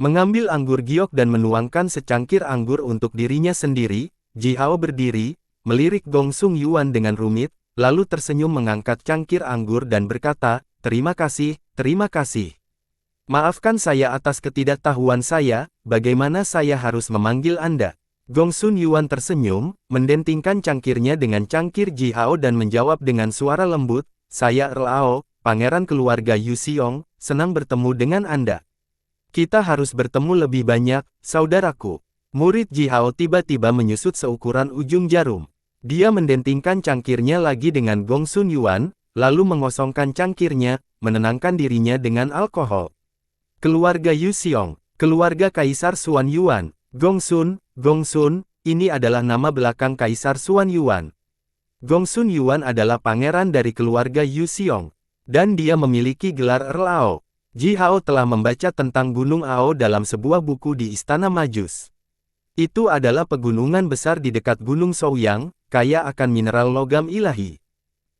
Mengambil anggur giok dan menuangkan secangkir anggur untuk dirinya sendiri, Ji Hao berdiri, melirik Gongsun Yuan dengan rumit, lalu tersenyum mengangkat cangkir anggur dan berkata, terima kasih, terima kasih. Maafkan saya atas ketidaktahuan saya, bagaimana saya harus memanggil Anda? Gongsun Yuan tersenyum, mendentingkan cangkirnya dengan cangkir Ji Hao dan menjawab dengan suara lembut, saya Liao, pangeran keluarga Yu Xiong, senang bertemu dengan Anda. Kita harus bertemu lebih banyak, saudaraku. Murid Ji Hao tiba-tiba menyusut seukuran ujung jarum. Dia mendentingkan cangkirnya lagi dengan Gongsun Yuan, lalu mengosongkan cangkirnya, menenangkan dirinya dengan alkohol. Keluarga Yu Xiong, keluarga Kaisar Xuan Yuan, Gongsun, ini adalah nama belakang Kaisar Xuan Yuan. Gongsun Yuan adalah pangeran dari keluarga Yu Xiong, dan dia memiliki gelar Liao. Ji Hao telah membaca tentang Gunung Ao dalam sebuah buku di Istana Majus. Itu adalah pegunungan besar di dekat Gunung Shaoyang, kaya akan mineral logam ilahi.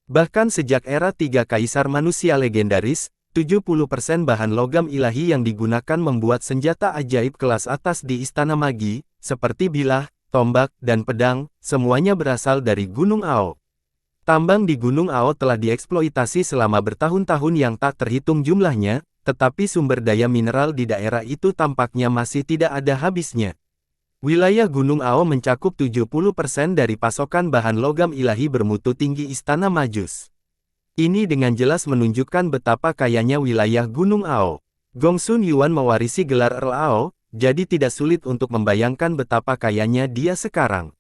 Bahkan sejak era 3 kaisar manusia legendaris, 70% bahan logam ilahi yang digunakan membuat senjata ajaib kelas atas di Istana Magi, seperti bilah, tombak, dan pedang, semuanya berasal dari Gunung Ao. Tambang di Gunung Ao telah dieksploitasi selama bertahun-tahun yang tak terhitung jumlahnya, tetapi sumber daya mineral di daerah itu tampaknya masih tidak ada habisnya. Wilayah Gunung Ao mencakup 70% dari pasokan bahan logam ilahi bermutu tinggi Istana Majus. Ini dengan jelas menunjukkan betapa kayanya wilayah Gunung Ao. Gongsun Yuan mewarisi gelar Earl Ao, jadi tidak sulit untuk membayangkan betapa kayanya dia sekarang.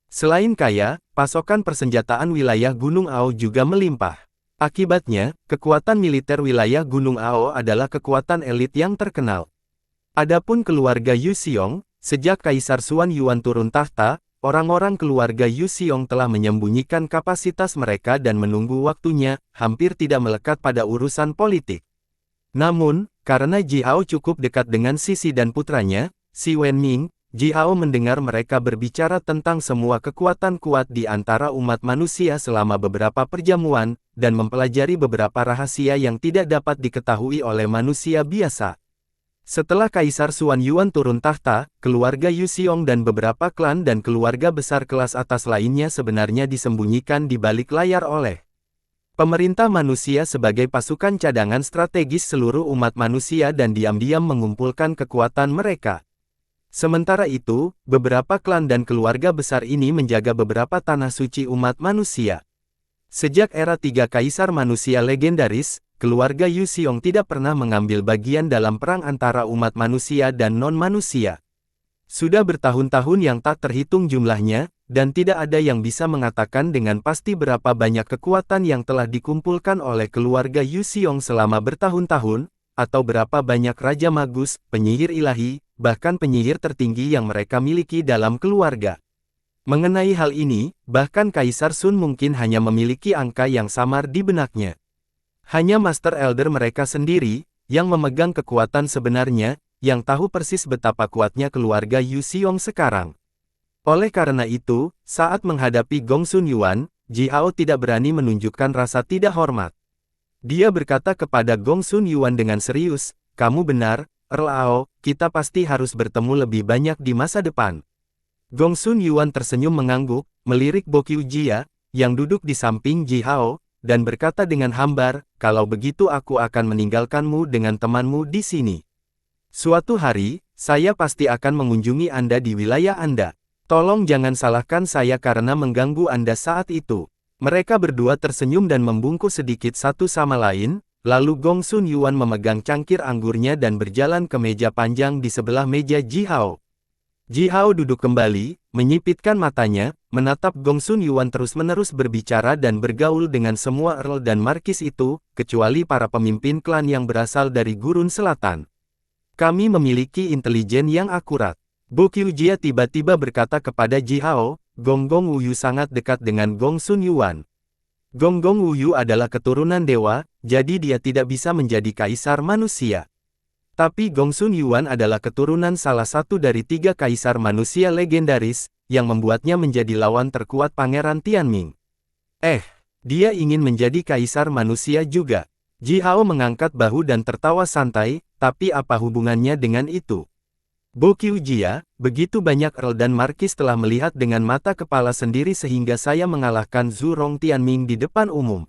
Selain kaya, pasokan persenjataan wilayah Gunung Ao juga melimpah. Akibatnya, kekuatan militer wilayah Gunung Ao adalah kekuatan elit yang terkenal. Adapun keluarga Yu Xiong, sejak Kaisar Xuan Yuan turun tahta, orang-orang keluarga Yu Xiong telah menyembunyikan kapasitas mereka dan menunggu waktunya, hampir tidak melekat pada urusan politik. Namun, karena Ji Hao cukup dekat dengan Sisi dan putranya, Si Wenming, Ji Hao mendengar mereka berbicara tentang semua kekuatan kuat di antara umat manusia selama beberapa perjamuan, dan mempelajari beberapa rahasia yang tidak dapat diketahui oleh manusia biasa. Setelah Kaisar Xuan Yuan turun tahta, keluarga Yu Xiong dan beberapa klan dan keluarga besar kelas atas lainnya sebenarnya disembunyikan di balik layar oleh pemerintah manusia sebagai pasukan cadangan strategis seluruh umat manusia dan diam-diam mengumpulkan kekuatan mereka. Sementara itu, beberapa klan dan keluarga besar ini menjaga beberapa tanah suci umat manusia. Sejak era 3 kaisar manusia legendaris, keluarga Yu Xiong tidak pernah mengambil bagian dalam perang antara umat manusia dan non-manusia. Sudah bertahun-tahun yang tak terhitung jumlahnya, dan tidak ada yang bisa mengatakan dengan pasti berapa banyak kekuatan yang telah dikumpulkan oleh keluarga Yu Xiong selama bertahun-tahun, atau berapa banyak Raja Magus, penyihir ilahi, bahkan penyihir tertinggi yang mereka miliki dalam keluarga. Mengenai hal ini, bahkan Kaisar Sun mungkin hanya memiliki angka yang samar di benaknya. Hanya Master Elder mereka sendiri, yang memegang kekuatan sebenarnya, yang tahu persis betapa kuatnya keluarga Yu Xiong sekarang. Oleh karena itu, saat menghadapi Gongsun Yuan, Ji Hao tidak berani menunjukkan rasa tidak hormat. Dia berkata kepada Gongsun Yuan dengan serius, "Kamu benar, Earl Ao, kita pasti harus bertemu lebih banyak di masa depan." Gongsun Yuan tersenyum mengangguk, melirik Bo Qiujia, yang duduk di samping Ji Hao, dan berkata dengan hambar, "Kalau begitu aku akan meninggalkanmu dengan temanmu di sini. Suatu hari, saya pasti akan mengunjungi Anda di wilayah Anda. Tolong jangan salahkan saya karena mengganggu Anda saat itu." Mereka berdua tersenyum dan membungkuk sedikit satu sama lain, lalu Gongsun Yuan memegang cangkir anggurnya dan berjalan ke meja panjang di sebelah meja Ji Hao. Ji Hao duduk kembali, menyipitkan matanya, menatap Gongsun Yuan terus-menerus berbicara dan bergaul dengan semua Earl dan Markis itu, kecuali para pemimpin klan yang berasal dari Gurun Selatan. "Kami memiliki intelijen yang akurat." Bo Qiujia tiba-tiba berkata kepada Ji Hao, "Gonggong Wuyu sangat dekat dengan Gongsun Yuan. Gonggong Wuyu adalah keturunan dewa, jadi dia tidak bisa menjadi kaisar manusia. Tapi Gongsun Yuan adalah keturunan salah satu dari 3 kaisar manusia legendaris, yang membuatnya menjadi lawan terkuat Pangeran Tianming. Dia ingin menjadi kaisar manusia juga." Ji Hao mengangkat bahu dan tertawa santai, "Tapi apa hubungannya dengan itu?" Bo Qiujia, begitu banyak Earl dan Markis telah melihat dengan mata kepala sendiri sehingga saya mengalahkan Zhu Rong Tianming di depan umum.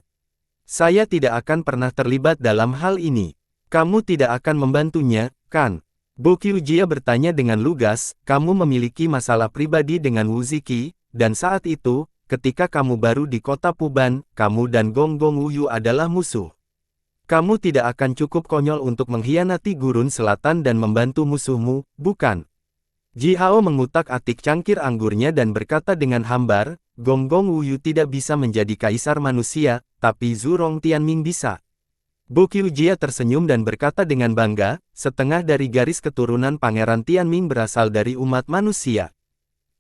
Saya tidak akan pernah terlibat dalam hal ini. Kamu tidak akan membantunya, kan? Bo Qiujia bertanya dengan lugas, "Kamu memiliki masalah pribadi dengan Wu Ziki, dan saat itu, ketika kamu baru di kota Puban, kamu dan Gonggong Wuyu adalah musuh. Kamu tidak akan cukup konyol untuk mengkhianati Gurun Selatan dan membantu musuhmu, bukan?" Ji Hao mengutak-atik cangkir anggurnya dan berkata dengan hambar, "Gonggong Wuyu tidak bisa menjadi kaisar manusia, tapi Zhu Rong Tianming bisa." Bo Qiujia tersenyum dan berkata dengan bangga, "Setengah dari garis keturunan Pangeran Tianming berasal dari umat manusia.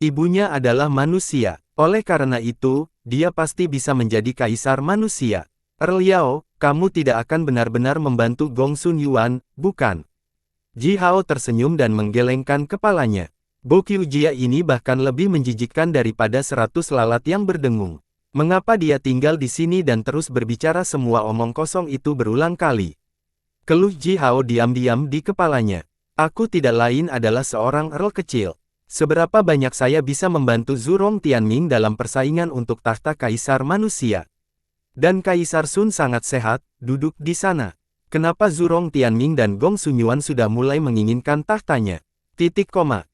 Ibunya adalah manusia. Oleh karena itu, dia pasti bisa menjadi kaisar manusia. Earl Yao, kamu tidak akan benar-benar membantu Gongsun Yuan, bukan?" Ji Hao tersenyum dan menggelengkan kepalanya. Bo Qiujia ini bahkan lebih menjijikkan daripada 100 lalat yang berdengung. Mengapa dia tinggal di sini dan terus berbicara semua omong kosong itu berulang kali? Keluh Ji Hao diam-diam di kepalanya. "Aku tidak lain adalah seorang Earl kecil. Seberapa banyak saya bisa membantu Zhu Rong Tianming dalam persaingan untuk tahta kaisar manusia? Dan Kaisar Sun sangat sehat, duduk di sana. Kenapa Zhu Rong Tianming dan Gongsun Yuan sudah mulai menginginkan tahtanya?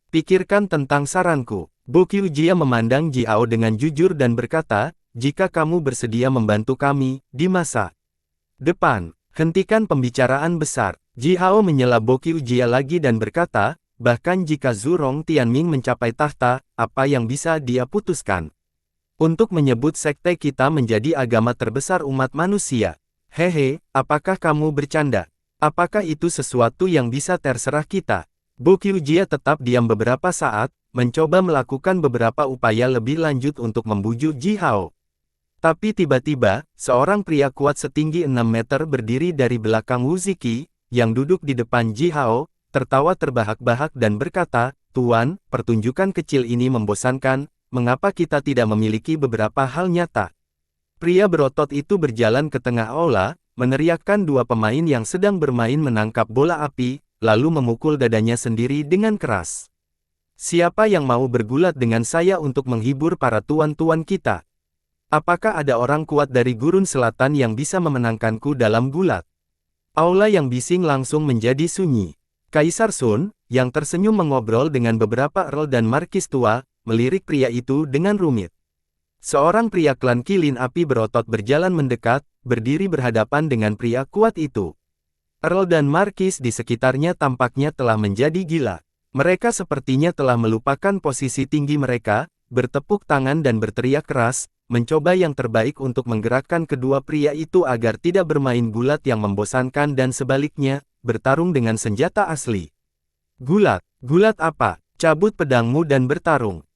Pikirkan tentang saranku. Bo Qiujia memandang Ji Hao dengan jujur dan berkata, jika kamu bersedia membantu kami, di masa depan, hentikan pembicaraan besar. Ji Hao menyela Bo Qiujia lagi dan berkata, bahkan jika Zhurong Tianming mencapai tahta, apa yang bisa dia putuskan? Untuk menyebut sekte kita menjadi agama terbesar umat manusia. Hehe, apakah kamu bercanda? Apakah itu sesuatu yang bisa terserah kita? Bo Qiujia tetap diam beberapa saat, mencoba melakukan beberapa upaya lebih lanjut untuk membujuk Ji Hao. Tapi tiba-tiba, seorang pria kuat setinggi 6 meter berdiri dari belakang Wu Ziki, yang duduk di depan Ji Hao, tertawa terbahak-bahak dan berkata, Tuan, pertunjukan kecil ini membosankan, mengapa kita tidak memiliki beberapa hal nyata? Pria berotot itu berjalan ke tengah aula, meneriakkan dua pemain yang sedang bermain menangkap bola api, lalu memukul dadanya sendiri dengan keras. Siapa yang mau bergulat dengan saya untuk menghibur para tuan-tuan kita? Apakah ada orang kuat dari gurun selatan yang bisa memenangkanku dalam gulat? Aula yang bising langsung menjadi sunyi. Kaisar Sun, yang tersenyum mengobrol dengan beberapa earl dan markis tua, melirik pria itu dengan rumit. Seorang pria klan Kilin Api berotot berjalan mendekat, berdiri berhadapan dengan pria kuat itu. Earl dan markis di sekitarnya tampaknya telah menjadi gila. Mereka sepertinya telah melupakan posisi tinggi mereka, bertepuk tangan dan berteriak keras, mencoba yang terbaik untuk menggerakkan kedua pria itu agar tidak bermain gulat yang membosankan dan sebaliknya, bertarung dengan senjata asli. Gulat? Gulat apa? Cabut pedangmu dan bertarung.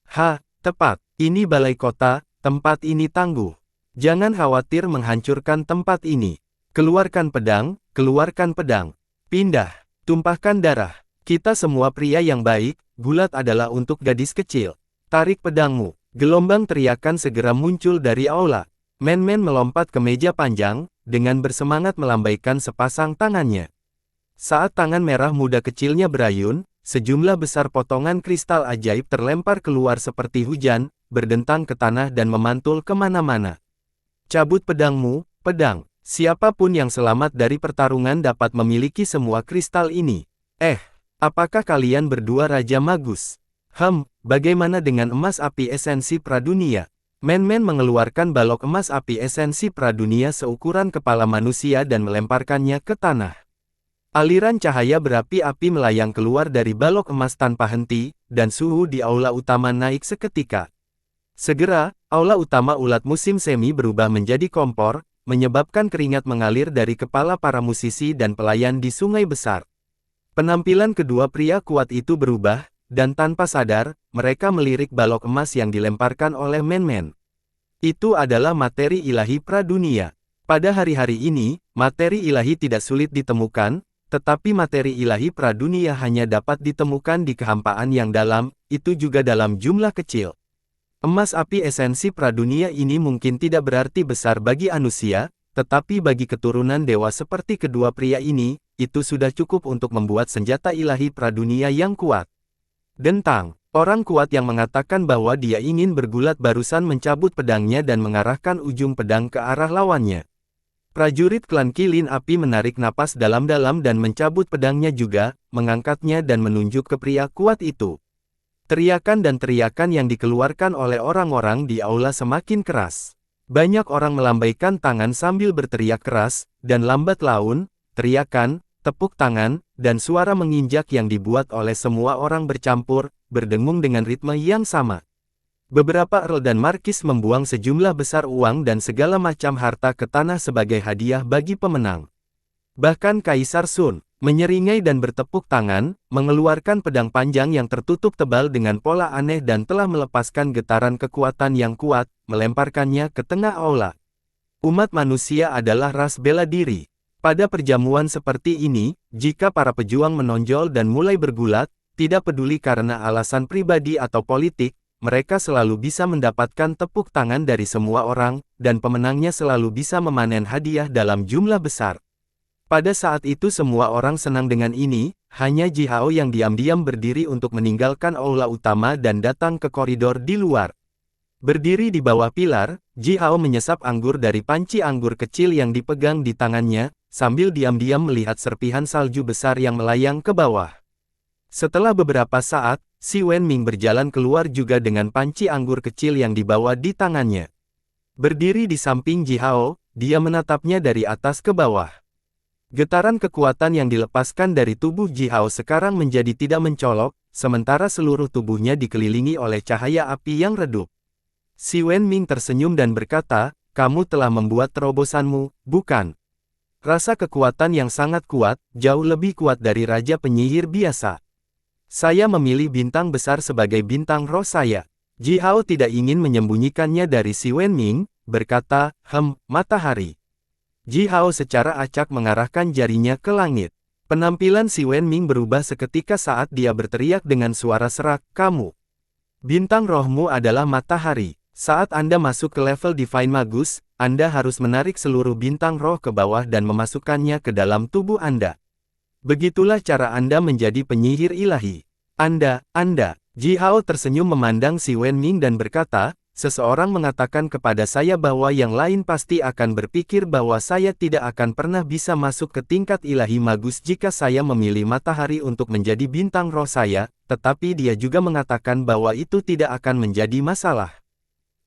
Tepat. Ini balai kota, tempat ini tangguh. Jangan khawatir menghancurkan tempat ini. Keluarkan pedang, keluarkan pedang. Pindah, tumpahkan darah. Kita semua pria yang baik, gulat adalah untuk gadis kecil. Tarik pedangmu. Gelombang teriakan segera muncul dari aula. Men-men melompat ke meja panjang, dengan bersemangat melambaikan sepasang tangannya. Saat tangan merah muda kecilnya berayun, sejumlah besar potongan kristal ajaib terlempar keluar seperti hujan, berdentang ke tanah dan memantul kemana-mana. Cabut pedangmu, pedang. Siapapun yang selamat dari pertarungan dapat memiliki semua kristal ini. Apakah kalian berdua Raja Magus? Bagaimana dengan emas api esensi pradunia? Men-men mengeluarkan balok emas api esensi pradunia seukuran kepala manusia dan melemparkannya ke tanah. Aliran cahaya berapi-api melayang keluar dari balok emas tanpa henti, dan suhu di aula utama naik seketika. Segera, aula utama ulat musim semi berubah menjadi kompor, menyebabkan keringat mengalir dari kepala para musisi dan pelayan di sungai besar. Penampilan kedua pria kuat itu berubah, dan tanpa sadar, mereka melirik balok emas yang dilemparkan oleh men-men. Itu adalah materi ilahi pradunia. Pada hari-hari ini, materi ilahi tidak sulit ditemukan, tetapi materi ilahi pradunia hanya dapat ditemukan di kehampaan yang dalam, itu juga dalam jumlah kecil. Emas api esensi pradunia ini mungkin tidak berarti besar bagi manusia, tetapi bagi keturunan dewa seperti kedua pria ini, itu sudah cukup untuk membuat senjata ilahi pradunia yang kuat. Dentang, orang kuat yang mengatakan bahwa dia ingin bergulat barusan mencabut pedangnya dan mengarahkan ujung pedang ke arah lawannya. Prajurit klan Kilin Api menarik napas dalam-dalam dan mencabut pedangnya juga, mengangkatnya dan menunjuk ke pria kuat itu. Teriakan dan teriakan yang dikeluarkan oleh orang-orang di aula semakin keras. Banyak orang melambaikan tangan sambil berteriak keras, dan lambat laun, teriakan, tepuk tangan, dan suara menginjak yang dibuat oleh semua orang bercampur, berdengung dengan ritme yang sama. Beberapa earl dan markis membuang sejumlah besar uang dan segala macam harta ke tanah sebagai hadiah bagi pemenang. Bahkan Kaisar Sun, menyeringai dan bertepuk tangan, mengeluarkan pedang panjang yang tertutup tebal dengan pola aneh dan telah melepaskan getaran kekuatan yang kuat, melemparkannya ke tengah aula. Umat manusia adalah ras bela diri. Pada perjamuan seperti ini, jika para pejuang menonjol dan mulai bergulat, tidak peduli karena alasan pribadi atau politik, mereka selalu bisa mendapatkan tepuk tangan dari semua orang, dan pemenangnya selalu bisa memanen hadiah dalam jumlah besar. Pada saat itu semua orang senang dengan ini, hanya Ji Hao yang diam-diam berdiri untuk meninggalkan aula utama dan datang ke koridor di luar. Berdiri di bawah pilar, Ji Hao menyesap anggur dari panci anggur kecil yang dipegang di tangannya, sambil diam-diam melihat serpihan salju besar yang melayang ke bawah. Setelah beberapa saat, Si Wenming berjalan keluar juga dengan panci anggur kecil yang dibawa di tangannya. Berdiri di samping Ji Hao, dia menatapnya dari atas ke bawah. Getaran kekuatan yang dilepaskan dari tubuh Ji Hao sekarang menjadi tidak mencolok, sementara seluruh tubuhnya dikelilingi oleh cahaya api yang redup. Si Wenming tersenyum dan berkata, "Kamu telah membuat terobosanmu, bukan? Rasa kekuatan yang sangat kuat, jauh lebih kuat dari Raja Penyihir biasa. Saya memilih bintang besar sebagai bintang roh saya." Ji Hao tidak ingin menyembunyikannya dari si Wenming, berkata, matahari." Ji Hao secara acak mengarahkan jarinya ke langit. Penampilan si Wenming berubah seketika saat dia berteriak dengan suara serak, "Kamu! Bintang rohmu adalah matahari. Saat Anda masuk ke level Divine Magus, Anda harus menarik seluruh bintang roh ke bawah dan memasukkannya ke dalam tubuh Anda. Begitulah cara Anda menjadi penyihir ilahi. Anda. Ji Hao tersenyum memandang si Wenming dan berkata, "Seseorang mengatakan kepada saya bahwa yang lain pasti akan berpikir bahwa saya tidak akan pernah bisa masuk ke tingkat ilahi magus jika saya memilih matahari untuk menjadi bintang roh saya, tetapi dia juga mengatakan bahwa itu tidak akan menjadi masalah."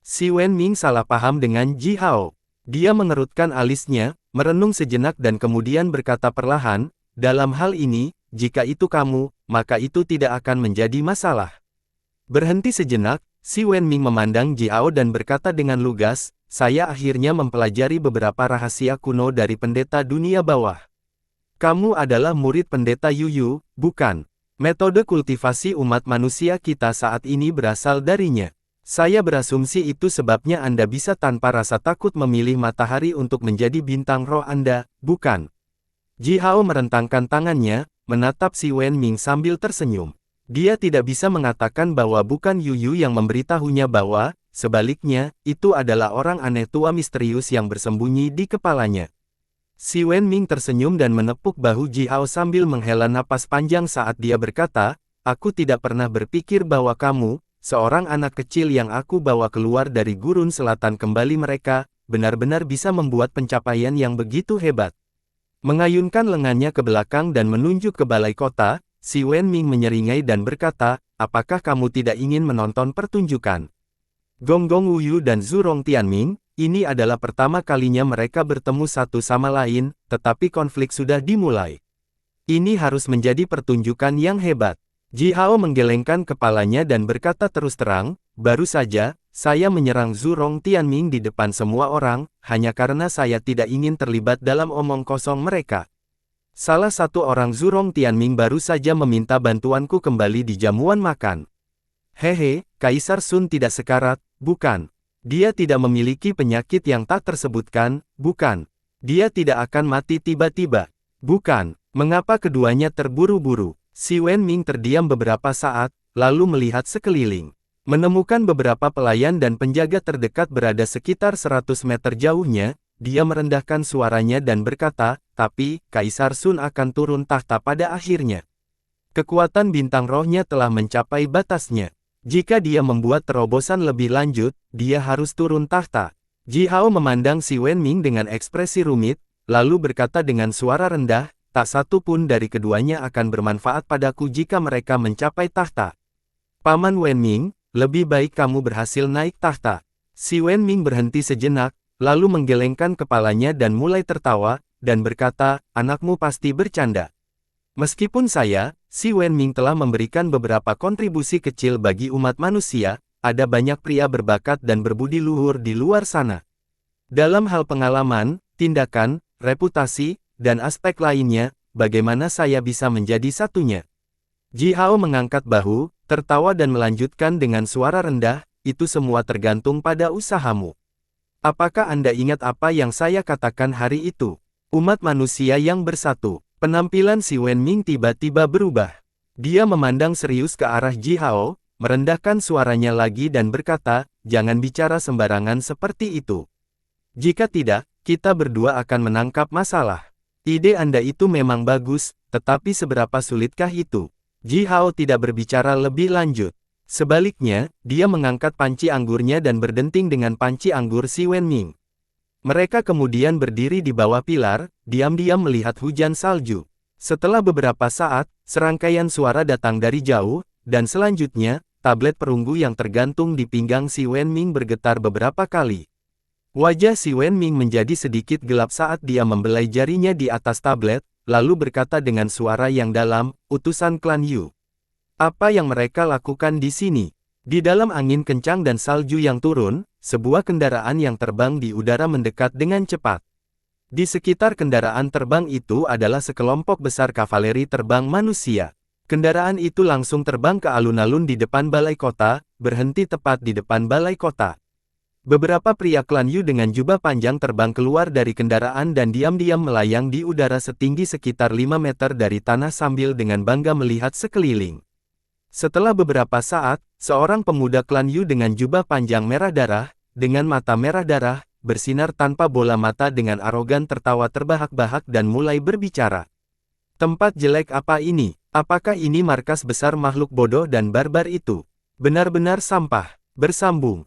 Si Wenming salah paham dengan Ji Hao. Dia mengerutkan alisnya, merenung sejenak dan kemudian berkata perlahan, "Dalam hal ini, jika itu kamu, maka itu tidak akan menjadi masalah." Berhenti sejenak, si Wenming memandang Ji Hao dan berkata dengan lugas, "Saya akhirnya mempelajari beberapa rahasia kuno dari pendeta dunia bawah. Kamu adalah murid pendeta Yuyu, bukan? Metode kultivasi umat manusia kita saat ini berasal darinya. Saya berasumsi itu sebabnya Anda bisa tanpa rasa takut memilih matahari untuk menjadi bintang roh Anda, bukan?" Ji Hao merentangkan tangannya, menatap si Wenming sambil tersenyum. Dia tidak bisa mengatakan bahwa bukan Yuyu yang memberitahunya bahwa, sebaliknya, itu adalah orang aneh tua misterius yang bersembunyi di kepalanya. Si Wenming tersenyum dan menepuk bahu Ji Hao sambil menghela napas panjang saat dia berkata, "Aku tidak pernah berpikir bahwa kamu, seorang anak kecil yang aku bawa keluar dari gurun selatan kembali mereka, benar-benar bisa membuat pencapaian yang begitu hebat." Mengayunkan lengannya ke belakang dan menunjuk ke balai kota, si Wenming menyeringai dan berkata, "Apakah kamu tidak ingin menonton pertunjukan?" Gonggong Wuyu dan Zhurong Tianming, ini adalah pertama kalinya mereka bertemu satu sama lain, tetapi konflik sudah dimulai. Ini harus menjadi pertunjukan yang hebat. Ji Hao menggelengkan kepalanya dan berkata terus terang, "Baru saja, saya menyerang Zhurong Tianming di depan semua orang, hanya karena saya tidak ingin terlibat dalam omong kosong mereka. Salah satu orang Zhurong Tianming baru saja meminta bantuanku kembali di jamuan makan. Hehe, Kaisar Sun tidak sekarat, bukan? Dia tidak memiliki penyakit yang tak tersebutkan, bukan? Dia tidak akan mati tiba-tiba, bukan? Mengapa keduanya terburu-buru?" Si Wenming terdiam beberapa saat, lalu melihat sekeliling. Menemukan beberapa pelayan dan penjaga terdekat berada sekitar 100 meter jauhnya, dia merendahkan suaranya dan berkata, "Tapi, Kaisar Sun akan turun tahta pada akhirnya. Kekuatan bintang rohnya telah mencapai batasnya. Jika dia membuat terobosan lebih lanjut, dia harus turun tahta." Ji Hao memandang si Wenming dengan ekspresi rumit, lalu berkata dengan suara rendah, "Tak satu pun dari keduanya akan bermanfaat padaku jika mereka mencapai tahta. Paman Wenming, lebih baik kamu berhasil naik tahta." Si Wenming berhenti sejenak, lalu menggelengkan kepalanya dan mulai tertawa, dan berkata, "Anakmu pasti bercanda. Meskipun saya, si Wenming telah memberikan beberapa kontribusi kecil bagi umat manusia, ada banyak pria berbakat dan berbudi luhur di luar sana. Dalam hal pengalaman, tindakan, reputasi, dan aspek lainnya, bagaimana saya bisa menjadi satunya?" Ji Hao mengangkat bahu, tertawa dan melanjutkan dengan suara rendah, "Itu semua tergantung pada usahamu. Apakah Anda ingat apa yang saya katakan hari itu? Umat manusia yang bersatu." Penampilan si Wenming tiba-tiba berubah. Dia memandang serius ke arah Ji Hao, merendahkan suaranya lagi dan berkata, "Jangan bicara sembarangan seperti itu. Jika tidak, kita berdua akan menangkap masalah. Ide Anda itu memang bagus, tetapi seberapa sulitkah itu?" Ji Hao tidak berbicara lebih lanjut. Sebaliknya, dia mengangkat panci anggurnya dan berdenting dengan panci anggur si Wenming. Mereka kemudian berdiri di bawah pilar, diam-diam melihat hujan salju. Setelah beberapa saat, serangkaian suara datang dari jauh, dan selanjutnya, tablet perunggu yang tergantung di pinggang si Wenming bergetar beberapa kali. Wajah si Wenming menjadi sedikit gelap saat dia membelai jarinya di atas tablet, lalu berkata dengan suara yang dalam, "Utusan klan Yu. Apa yang mereka lakukan di sini?" Di dalam angin kencang dan salju yang turun, sebuah kendaraan yang terbang di udara mendekat dengan cepat. Di sekitar kendaraan terbang itu adalah sekelompok besar kavaleri terbang manusia. Kendaraan itu langsung terbang ke alun-alun di depan balai kota, berhenti tepat di depan balai kota. Beberapa pria klan Yu dengan jubah panjang terbang keluar dari kendaraan dan diam-diam melayang di udara setinggi sekitar 5 meter dari tanah sambil dengan bangga melihat sekeliling. Setelah beberapa saat, seorang pemuda klan Yu dengan jubah panjang merah darah, dengan mata merah darah, bersinar tanpa bola mata dengan arogan tertawa terbahak-bahak dan mulai berbicara. "Tempat jelek apa ini? Apakah ini markas besar makhluk bodoh dan barbar itu? Benar-benar sampah." Bersambung.